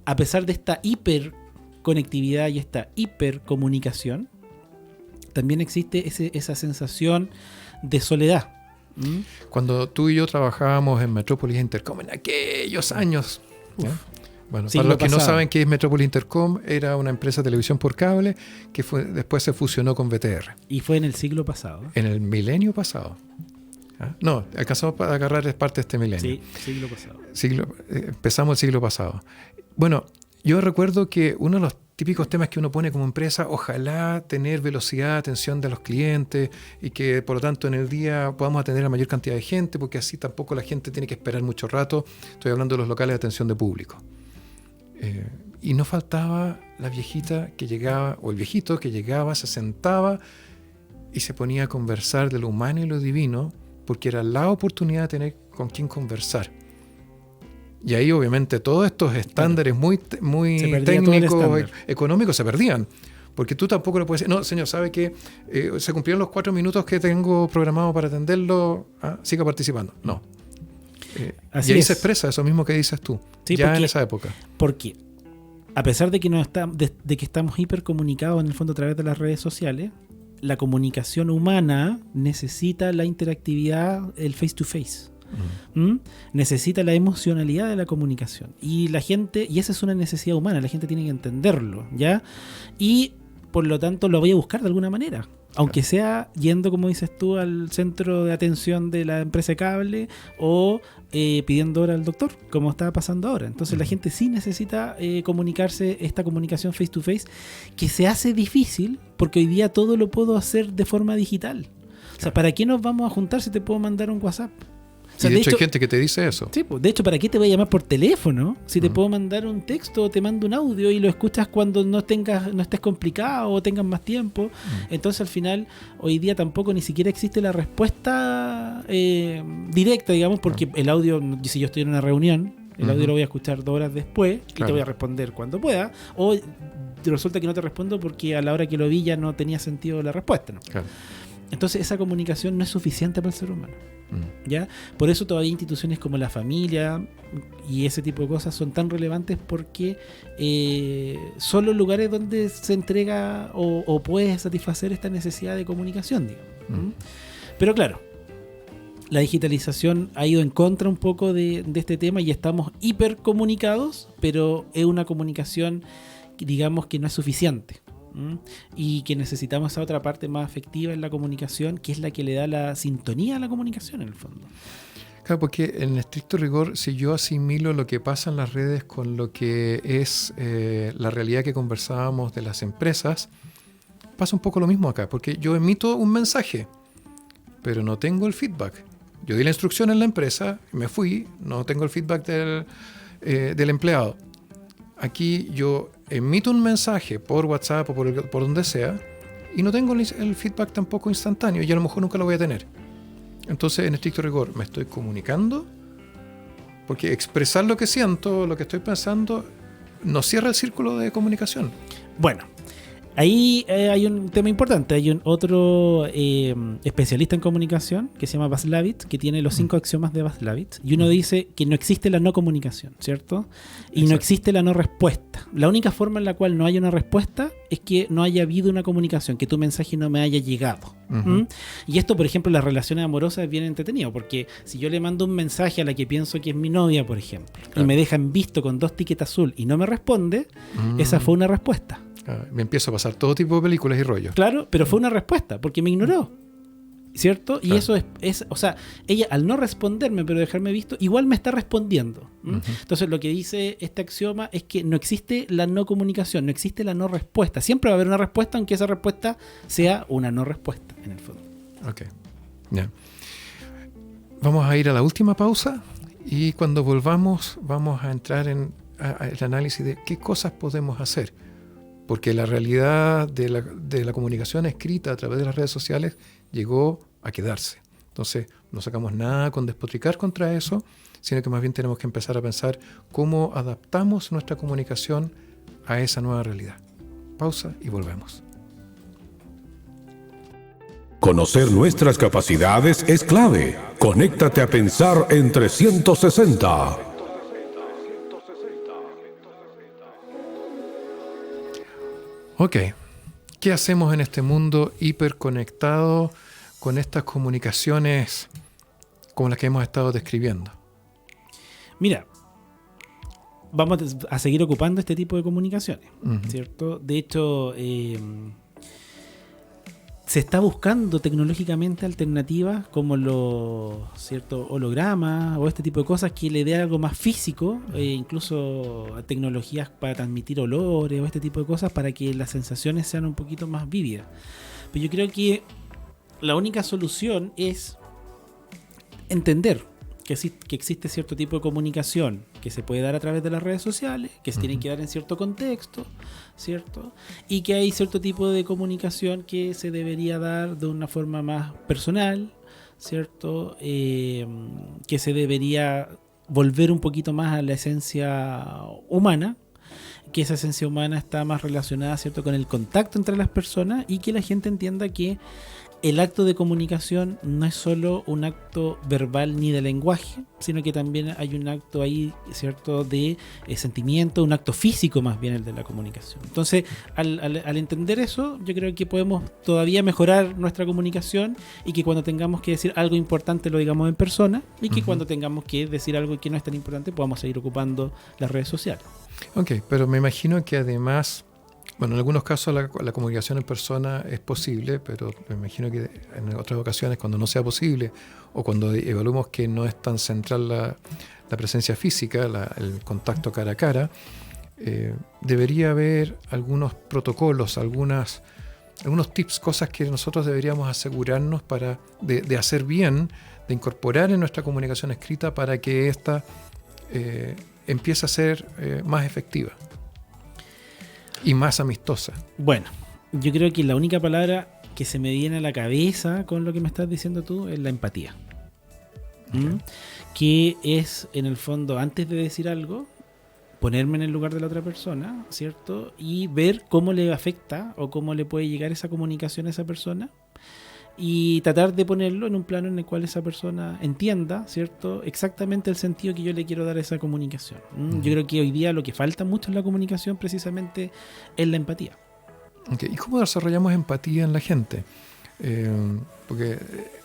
Speaker 3: a pesar de esta hiperconectividad y esta hipercomunicación, también existe esa sensación de soledad. ¿Mm?
Speaker 2: Cuando tú y yo trabajábamos en Metrópolis Intercom en aquellos años. ¿ya? Bueno,
Speaker 3: Siglo
Speaker 2: para los que no
Speaker 3: pasado.
Speaker 2: saben qué es Metrópolis Intercom, era una empresa de televisión por cable que después se fusionó con VTR
Speaker 3: Y fue en el siglo pasado.
Speaker 2: en el milenio pasado. ¿ya? No, alcanzamos a agarrar parte de este milenio.
Speaker 3: Sí, siglo pasado.
Speaker 2: Empezamos el siglo pasado. Bueno, yo recuerdo que uno de los típicos temas que uno pone como empresa, ojalá tener velocidad de atención de los clientes y que por lo tanto en el día podamos atender a mayor cantidad de gente, porque así tampoco la gente tiene que esperar mucho rato. Estoy hablando de los locales de atención de público. Y no faltaba la viejita que llegaba, o el viejito que llegaba, se sentaba y se ponía a conversar de lo humano y lo divino, porque era la oportunidad de tener con quien conversar. Y ahí obviamente todos estos estándares muy
Speaker 3: Se perdía todo el
Speaker 2: técnicos,
Speaker 3: estándar.
Speaker 2: económicos se perdían. Porque tú tampoco le puedes decir, no, señor, ¿sabe qué? Se cumplieron los 4 minutos que tengo programado para atenderlo, siga participando. No.
Speaker 3: Así
Speaker 2: y ahí
Speaker 3: es.
Speaker 2: se expresa eso mismo que dices tú,
Speaker 3: Sí,
Speaker 2: ya
Speaker 3: porque-
Speaker 2: en esa época.
Speaker 3: Porque a pesar de que, de que estamos hipercomunicados en el fondo a través de las redes sociales, la comunicación humana necesita la interactividad, el face to face. ¿Mm? Necesita la emocionalidad de la comunicación. Y la gente, y esa es una necesidad humana, la gente tiene que entenderlo, ¿ya? Y por lo tanto lo voy a buscar de alguna manera. Aunque sea yendo, como dices tú, al centro de atención de la empresa de cable o pidiendo hora al doctor, como está pasando ahora. Entonces la gente sí necesita comunicarse, esta comunicación face to face, que se hace difícil porque hoy día todo lo puedo hacer de forma digital. O sea, ¿para qué nos vamos a juntar si te puedo mandar un WhatsApp? O sea,
Speaker 2: y de hecho hay gente que te dice eso.
Speaker 3: Sí, pues, de hecho, ¿para qué te voy a llamar por teléfono si te puedo mandar un texto o te mando un audio y lo escuchas cuando no estés complicado o tengas más tiempo? Entonces, al final, hoy día tampoco ni siquiera existe la respuesta directa, digamos, porque el audio, si yo estoy en una reunión, el audio lo voy a escuchar 2 horas después y te voy a responder cuando pueda, o resulta que no te respondo porque a la hora que lo vi ya no tenía sentido la respuesta, ¿no? Claro. Entonces, esa comunicación no es suficiente para el ser humano. ¿Ya? Por eso todavía instituciones como la familia y ese tipo de cosas son tan relevantes, porque son los lugares donde se entrega o puede satisfacer esta necesidad de comunicación, digamos. Pero claro, la digitalización ha ido en contra un poco de este tema y estamos hipercomunicados, pero es una comunicación, digamos, que no es suficiente. Y que necesitamos esa otra parte más afectiva en la comunicación, que es la que le da la sintonía a la comunicación en el fondo.
Speaker 2: Claro, porque en estricto rigor, si yo asimilo lo que pasa en las redes con lo que es la realidad que conversábamos de las empresas, pasa un poco lo mismo acá, porque yo emito un mensaje, pero no tengo el feedback. Yo di la instrucción en la empresa, me fui, no tengo el feedback del empleado. Aquí yo emito un mensaje por WhatsApp o por donde sea y no tengo el feedback tampoco instantáneo y a lo mejor nunca lo voy a tener. Entonces, en estricto rigor, me estoy comunicando, porque expresar lo que siento, lo que estoy pensando, no cierra el círculo de comunicación.
Speaker 3: Bueno, ahí hay un tema importante. Hay un otro especialista en comunicación que se llama Václavic, que tiene los 5 axiomas de Václavic, y uno dice que no existe la no comunicación, ¿cierto? Y Exacto. No existe la no respuesta. La única forma en la cual no haya una respuesta es que no haya habido una comunicación, que tu mensaje no me haya llegado. Y esto, por ejemplo, en las relaciones amorosas es bien entretenido, porque si yo le mando un mensaje a la que pienso que es mi novia, por ejemplo, claro, y me deja en visto con 2 tickets azul y no me responde, esa fue una respuesta.
Speaker 2: Me empiezo a pasar todo tipo de películas y rollos.
Speaker 3: Claro, pero fue una respuesta, porque me ignoró, ¿cierto? Y eso es, o sea, ella al no responderme, pero dejarme visto, igual me está respondiendo. Entonces, lo que dice este axioma es que no existe la no comunicación, no existe la no respuesta. Siempre va a haber una respuesta, aunque esa respuesta sea una no respuesta, en el fondo.
Speaker 2: Ok. Yeah. Vamos a ir a la última pausa y cuando volvamos vamos a entrar en el análisis de qué cosas podemos hacer. Porque la realidad de la comunicación escrita a través de las redes sociales llegó a quedarse. Entonces, no sacamos nada con despotricar contra eso, sino que más bien tenemos que empezar a pensar cómo adaptamos nuestra comunicación a esa nueva realidad. Pausa y volvemos.
Speaker 4: Conocer nuestras capacidades es clave. Conéctate a Pensar en 360.
Speaker 2: Ok, ¿qué hacemos en este mundo hiperconectado con estas comunicaciones como las que hemos estado describiendo?
Speaker 3: Mira, vamos a seguir ocupando este tipo de comunicaciones, ¿cierto? De hecho, se está buscando tecnológicamente alternativas como los hologramas o este tipo de cosas que le dé algo más físico, incluso tecnologías para transmitir olores o este tipo de cosas para que las sensaciones sean un poquito más vívidas. Pero yo creo que la única solución es entender que existe cierto tipo de comunicación que se puede dar a través de las redes sociales, que se tienen que dar en cierto contexto, ¿cierto? Y que hay cierto tipo de comunicación que se debería dar de una forma más personal, ¿cierto? Que se debería volver un poquito más a la esencia humana, que esa esencia humana está más relacionada, ¿cierto?, con el contacto entre las personas, y que la gente entienda que el acto de comunicación no es solo un acto verbal ni de lenguaje, sino que también hay un acto ahí, ¿cierto?, de sentimiento, un acto físico más bien el de la comunicación. Entonces, al entender eso, yo creo que podemos todavía mejorar nuestra comunicación y que cuando tengamos que decir algo importante lo digamos en persona, y que cuando tengamos que decir algo que no es tan importante podamos seguir ocupando las redes sociales.
Speaker 2: Ok, pero me imagino que además... Bueno, en algunos casos la comunicación en persona es posible, pero me imagino que en otras ocasiones, cuando no sea posible o cuando evaluemos que no es tan central la presencia física, el contacto cara a cara, debería haber algunos protocolos, algunas algunos tips, cosas que nosotros deberíamos asegurarnos de hacer bien, de incorporar en nuestra comunicación escrita para que ésta empiece a ser más efectiva y más amistosa.
Speaker 3: Bueno, yo creo que la única palabra que se me viene a la cabeza con lo que me estás diciendo tú es la empatía.
Speaker 2: Okay.
Speaker 3: Que es, en el fondo, antes de decir algo, ponerme en el lugar de la otra persona, ¿cierto? Y ver cómo le afecta o cómo le puede llegar esa comunicación a esa persona y tratar de ponerlo en un plano en el cual esa persona entienda, ¿cierto? Exactamente el sentido que yo le quiero dar a esa comunicación. Yo creo que hoy día lo que falta mucho en la comunicación precisamente es la empatía.
Speaker 2: Okay. ¿Y cómo desarrollamos empatía en la gente? Porque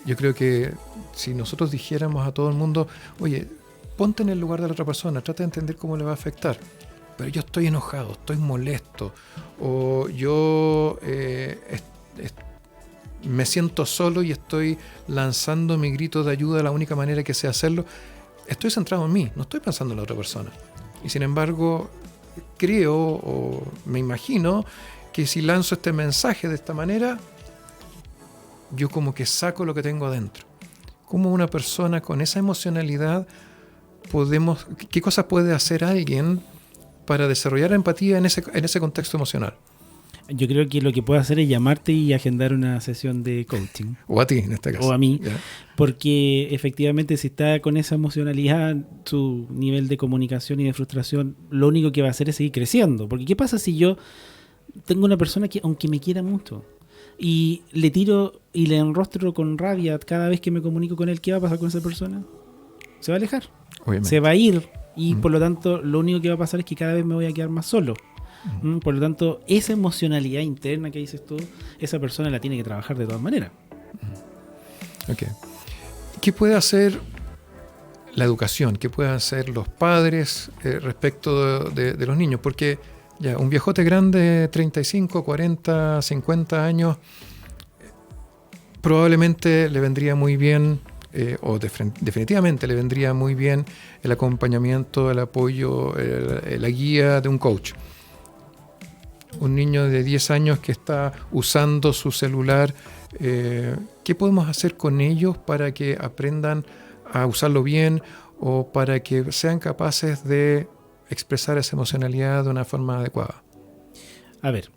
Speaker 2: yo creo que si nosotros dijéramos a todo el mundo, oye, ponte en el lugar de la otra persona, trata de entender cómo le va a afectar, pero yo estoy enojado, estoy molesto, o yo me siento solo y estoy lanzando mi grito de ayuda de la única manera que sé hacerlo, estoy centrado en mí, no estoy pensando en la otra persona. Y sin embargo, creo o me imagino que si lanzo este mensaje de esta manera, yo como que saco lo que tengo adentro. ¿Cómo una persona con esa emocionalidad qué cosas puede hacer alguien para desarrollar empatía en ese contexto emocional?
Speaker 3: Yo creo que lo que puede hacer es llamarte y agendar una sesión de coaching.
Speaker 2: O a ti, en este caso.
Speaker 3: O a mí.
Speaker 2: ¿Ya?
Speaker 3: Porque efectivamente si está con esa emocionalidad, su nivel de comunicación y de frustración, lo único que va a hacer es seguir creciendo. Porque ¿qué pasa si yo tengo una persona que, aunque me quiera mucho, y le tiro y le enrostro con rabia cada vez que me comunico con él, ¿qué va a pasar con esa persona? Se va a alejar.
Speaker 2: Obviamente.
Speaker 3: Se va a ir. Y por lo tanto, lo único que va a pasar es que cada vez me voy a quedar más solo. Por lo tanto, esa emocionalidad interna que dices tú, esa persona la tiene que trabajar de todas maneras.
Speaker 2: Okay. ¿Qué puede hacer la educación? ¿Qué pueden hacer los padres respecto de los niños? Porque ya un viejote grande de 35, 40, 50 años probablemente le vendría muy bien, definitivamente le vendría muy bien el acompañamiento, el apoyo, la guía de un coach. Un niño de 10 años que está usando su celular, ¿qué podemos hacer con ellos para que aprendan a usarlo bien o para que sean capaces de expresar esa emocionalidad de una forma adecuada?
Speaker 3: A ver,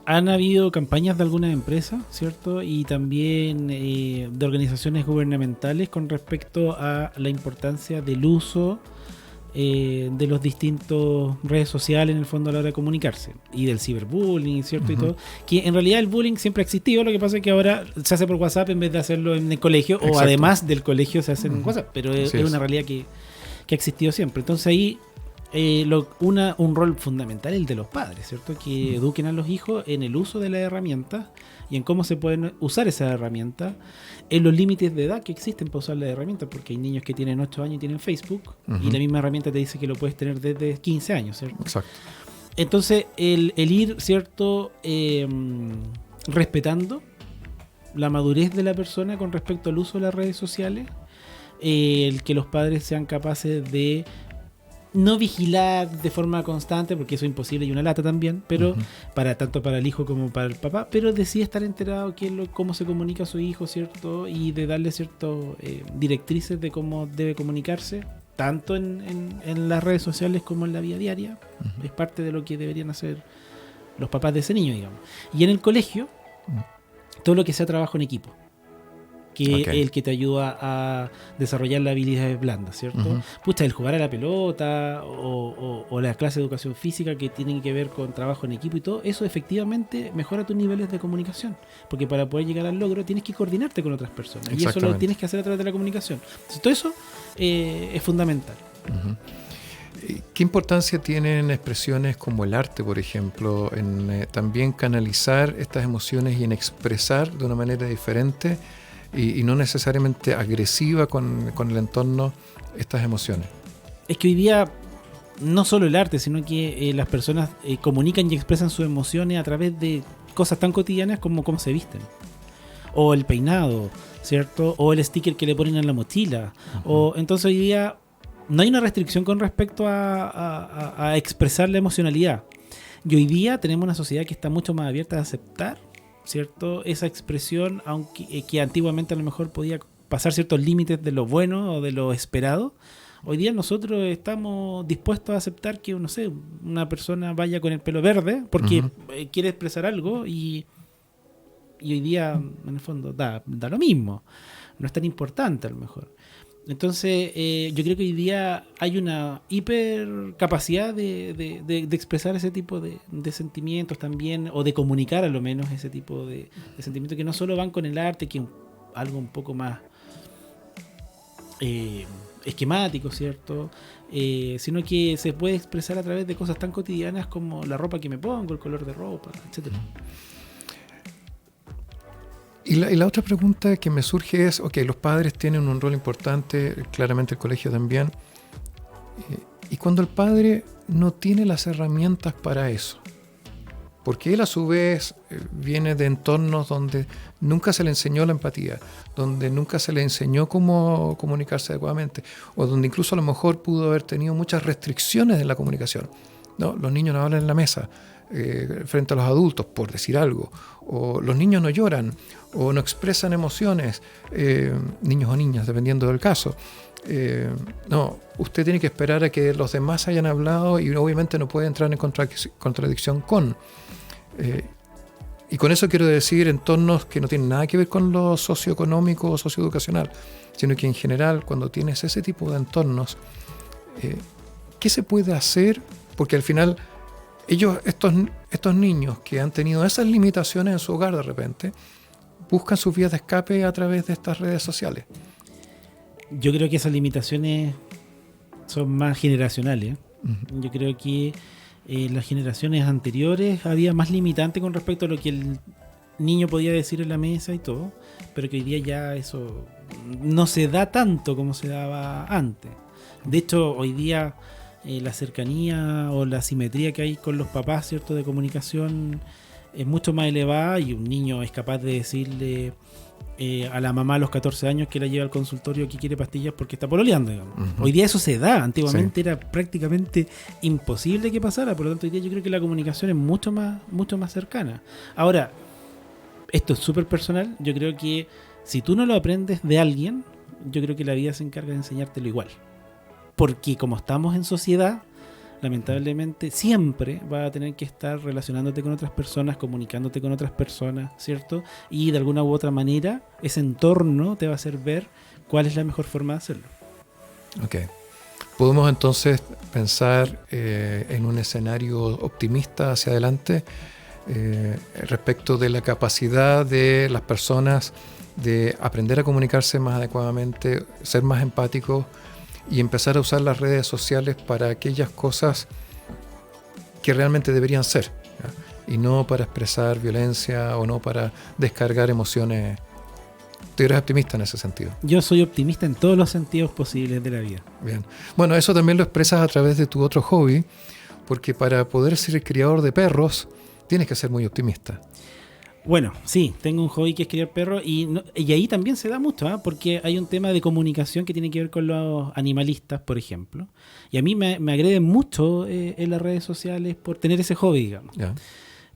Speaker 3: han habido campañas de algunas empresas, ¿cierto? Y también de organizaciones gubernamentales con respecto a la importancia del uso de los distintos redes sociales en el fondo a la hora de comunicarse y del ciberbullying, ¿cierto? Y todo, que en realidad el bullying siempre ha existido, lo que pasa es que ahora se hace por WhatsApp en vez de hacerlo en el colegio. Exacto. O además del colegio se hace en WhatsApp, pero es una realidad que ha existido siempre. Entonces ahí un rol fundamental el de los padres, ¿cierto? Que eduquen a los hijos en el uso de las herramientas y en cómo se pueden usar esas herramientas, en los límites de edad que existen para usar las herramientas, porque hay niños que tienen 8 años y tienen Facebook, y la misma herramienta te dice que lo puedes tener desde 15 años, ¿cierto?
Speaker 2: Exacto.
Speaker 3: Entonces, el ir, ¿cierto? Respetando la madurez de la persona con respecto al uso de las redes sociales, el que los padres sean capaces de no vigilar de forma constante, porque eso es imposible y una lata también, pero tanto para el hijo como para el papá, pero de sí estar enterado cómo se comunica su hijo, ¿cierto? Y de darle ciertas directrices de cómo debe comunicarse, tanto en las redes sociales como en la vida diaria. Es parte de lo que deberían hacer los papás de ese niño, digamos. Y en el colegio, todo lo que sea trabajo en equipo, que es el que te ayuda a desarrollar las habilidades blandas, ¿cierto? Pucha, el jugar a la pelota o las clases de educación física que tienen que ver con trabajo en equipo y todo, eso efectivamente mejora tus niveles de comunicación, porque para poder llegar al logro tienes que coordinarte con otras personas y eso lo tienes que hacer a través de la comunicación. Entonces, todo eso es fundamental.
Speaker 2: ¿Qué importancia tienen expresiones como el arte, por ejemplo, en también canalizar estas emociones y en expresar de una manera diferente y no necesariamente agresiva con el entorno estas emociones?
Speaker 3: Es que hoy día no solo el arte, sino que las personas comunican y expresan sus emociones a través de cosas tan cotidianas como cómo se visten, o el peinado, ¿cierto? O el sticker que le ponen en la mochila. Entonces hoy día no hay una restricción con respecto a expresar la emocionalidad. Y hoy día tenemos una sociedad que está mucho más abierta a aceptar ¿cierto? Esa expresión, aunque que antiguamente a lo mejor podía pasar ciertos límites de lo bueno o de lo esperado. Hoy día nosotros estamos dispuestos a aceptar que, no sé, una persona vaya con el pelo verde porque quiere expresar algo y hoy día, en el fondo, da lo mismo. No es tan importante a lo mejor. Entonces, yo creo que hoy día hay una hipercapacidad de expresar ese tipo de sentimientos también, o de comunicar a lo menos ese tipo de sentimientos que no solo van con el arte, que es algo un poco más esquemático, ¿cierto? Sino que se puede expresar a través de cosas tan cotidianas como la ropa que me pongo, el color de ropa, etcétera.
Speaker 2: Y la otra pregunta que me surge es, los padres tienen un rol importante, claramente el colegio también, y cuando el padre no tiene las herramientas para eso, porque él a su vez viene de entornos donde nunca se le enseñó la empatía, donde nunca se le enseñó cómo comunicarse adecuadamente, o donde incluso a lo mejor pudo haber tenido muchas restricciones en la comunicación, ¿no? Los niños no hablan en la mesa frente a los adultos, por decir algo, o los niños no lloran, o no expresan emociones, niños o niñas, dependiendo del caso. No, usted tiene que esperar a que los demás hayan hablado y obviamente no puede entrar en contradicción con. Y con eso quiero decir entornos que no tienen nada que ver con lo socioeconómico o socioeducacional, sino que en general cuando tienes ese tipo de entornos, ¿qué se puede hacer? Porque al final estos niños que han tenido esas limitaciones en su hogar de repente, buscan sus vías de escape a través de estas redes sociales.
Speaker 3: Yo creo que esas limitaciones son más generacionales. Yo creo que las generaciones anteriores había más limitante con respecto a lo que el niño podía decir en la mesa y todo, pero que hoy día ya eso no se da tanto como se daba antes. De hecho, hoy día la cercanía o la simetría que hay con los papás, ¿cierto?, de comunicación es mucho más elevada, y un niño es capaz de decirle a la mamá a los 14 años que la lleva al consultorio que quiere pastillas porque está pololeando, digamos. Hoy día eso se da, antiguamente era prácticamente imposible que pasara, por lo tanto hoy día yo creo que la comunicación es mucho más cercana. Ahora, esto es súper personal, yo creo que si tú no lo aprendes de alguien, yo creo que la vida se encarga de enseñártelo igual, porque como estamos en sociedad, lamentablemente siempre vas a tener que estar relacionándote con otras personas, comunicándote con otras personas, ¿cierto? Y de alguna u otra manera ese entorno te va a hacer ver cuál es la mejor forma de hacerlo.
Speaker 2: Ok. Podemos entonces pensar en un escenario optimista hacia adelante respecto de la capacidad de las personas de aprender a comunicarse más adecuadamente, ser más empáticos y empezar a usar las redes sociales para aquellas cosas que realmente deberían ser, ¿ya? Y no para expresar violencia o no para descargar emociones. ¿Tú eres optimista en ese sentido?
Speaker 3: Yo soy optimista en todos los sentidos posibles de la vida.
Speaker 2: Bien. Bueno, eso también lo expresas a través de tu otro hobby, porque para poder ser criador de perros tienes que ser muy optimista.
Speaker 3: Bueno, sí, tengo un hobby que es criar perros y ahí también se da mucho, ¿eh? Porque hay un tema de comunicación que tiene que ver con los animalistas, por ejemplo. Y a mí me agreden mucho en las redes sociales por tener ese hobby, digamos. Yeah.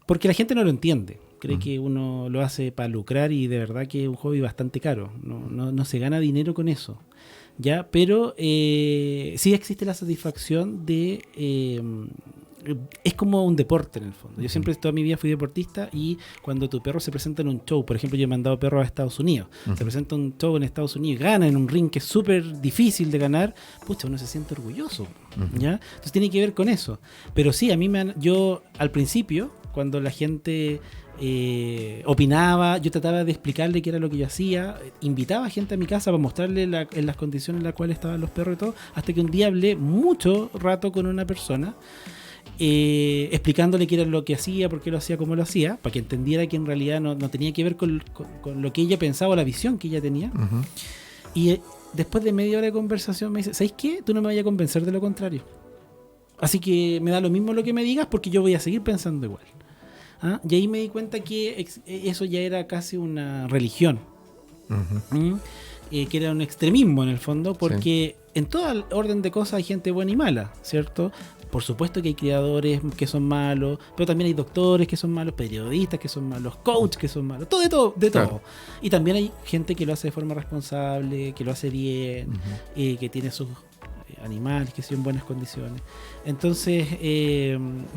Speaker 3: Porque la gente no lo entiende. Cree que uno lo hace para lucrar y de verdad que es un hobby bastante caro. No se gana dinero con eso, ¿ya? Pero sí existe la satisfacción de... es como un deporte en el fondo. Yo siempre toda mi vida fui deportista, y cuando tu perro se presenta en un show, por ejemplo, yo he mandado perros a Estados Unidos, se presenta un show en Estados Unidos y gana en un ring que es súper difícil de ganar, pucha, uno se siente orgulloso, ¿ya? Entonces tiene que ver con eso. Pero sí, yo al principio, cuando la gente opinaba, yo trataba de explicarle qué era lo que yo hacía, invitaba a gente a mi casa para mostrarle en las condiciones en las cuales estaban los perros y todo, hasta que un día hablé mucho rato con una persona explicándole qué era lo que hacía, por qué lo hacía, cómo lo hacía, para que entendiera que en realidad no tenía que ver con lo que ella pensaba o la visión que ella tenía. Y después de media hora de conversación me dice, ¿sabes qué? Tú no me vayas a convencer de lo contrario. Así que me da lo mismo lo que me digas, porque yo voy a seguir pensando igual. ¿Ah? Y ahí me di cuenta que eso ya era casi una religión. Que era un extremismo en el fondo, porque en todo orden de cosas hay gente buena y mala, ¿cierto? Por supuesto que hay creadores que son malos, pero también hay doctores que son malos, periodistas que son malos, coaches que son malos, todo, de todo.
Speaker 2: Claro.
Speaker 3: Y también hay gente que lo hace de forma responsable, que lo hace bien, que tiene sus animales que son en buenas condiciones. Entonces,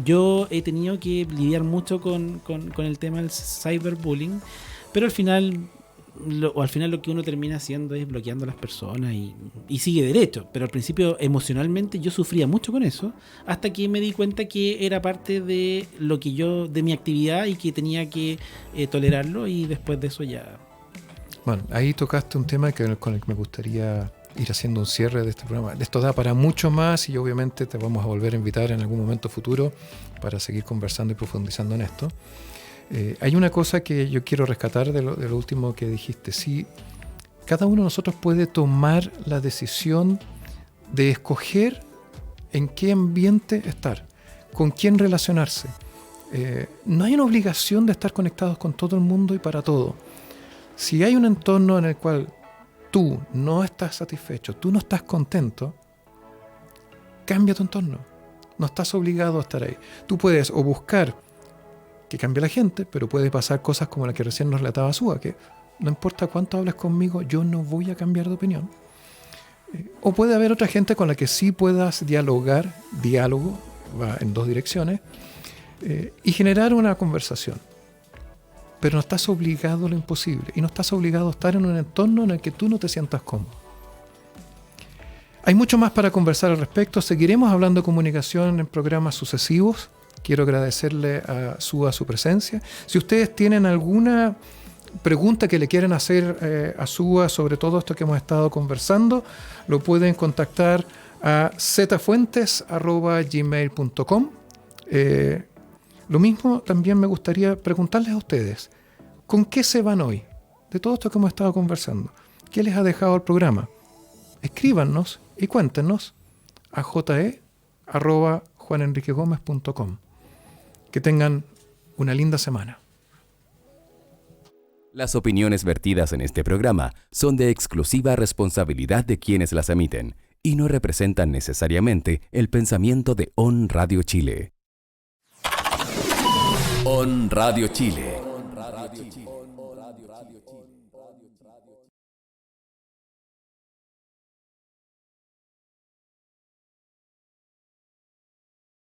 Speaker 3: yo he tenido que lidiar mucho con el tema del cyberbullying, pero al final lo que uno termina haciendo es bloqueando a las personas y sigue derecho. Pero al principio emocionalmente yo sufría mucho con eso, hasta que me di cuenta que era parte de lo que de mi actividad y que tenía que tolerarlo, y después de eso ya.
Speaker 2: Bueno, ahí tocaste un tema con el que me gustaría ir haciendo un cierre de este programa. Esto da para mucho más y obviamente te vamos a volver a invitar en algún momento futuro para seguir conversando y profundizando en esto. Hay una cosa que yo quiero rescatar de lo último que dijiste. Sí, cada uno de nosotros puede tomar la decisión de escoger en qué ambiente estar, con quién relacionarse. No hay una obligación de estar conectados con todo el mundo y para todo. Si hay un entorno en el cual tú no estás satisfecho, tú no estás contento, cambia tu entorno. No estás obligado a estar ahí. Tú puedes o buscar que cambie la gente, pero puede pasar cosas como la que recién nos relataba Suba, que no importa cuánto hables conmigo, yo no voy a cambiar de opinión. O puede haber otra gente con la que sí puedas dialogar, diálogo, va en dos direcciones, y generar una conversación. Pero no estás obligado a lo imposible, y no estás obligado a estar en un entorno en el que tú no te sientas cómodo. Hay mucho más para conversar al respecto. Seguiremos hablando de comunicación en programas sucesivos. Quiero agradecerle a su presencia. Si ustedes tienen alguna pregunta que le quieren hacer a Suba sobre todo esto que hemos estado conversando, lo pueden contactar a zfuentes@gmail.com. Lo mismo también me gustaría preguntarles a ustedes, ¿con qué se van hoy? De todo esto que hemos estado conversando, ¿qué les ha dejado el programa? Escríbanos y cuéntenos a je@juanenriquegomez.com. Que tengan una linda semana.
Speaker 1: Las opiniones vertidas en este programa son de exclusiva responsabilidad de quienes las emiten y no representan necesariamente el pensamiento de ON Radio Chile. ON Radio Chile.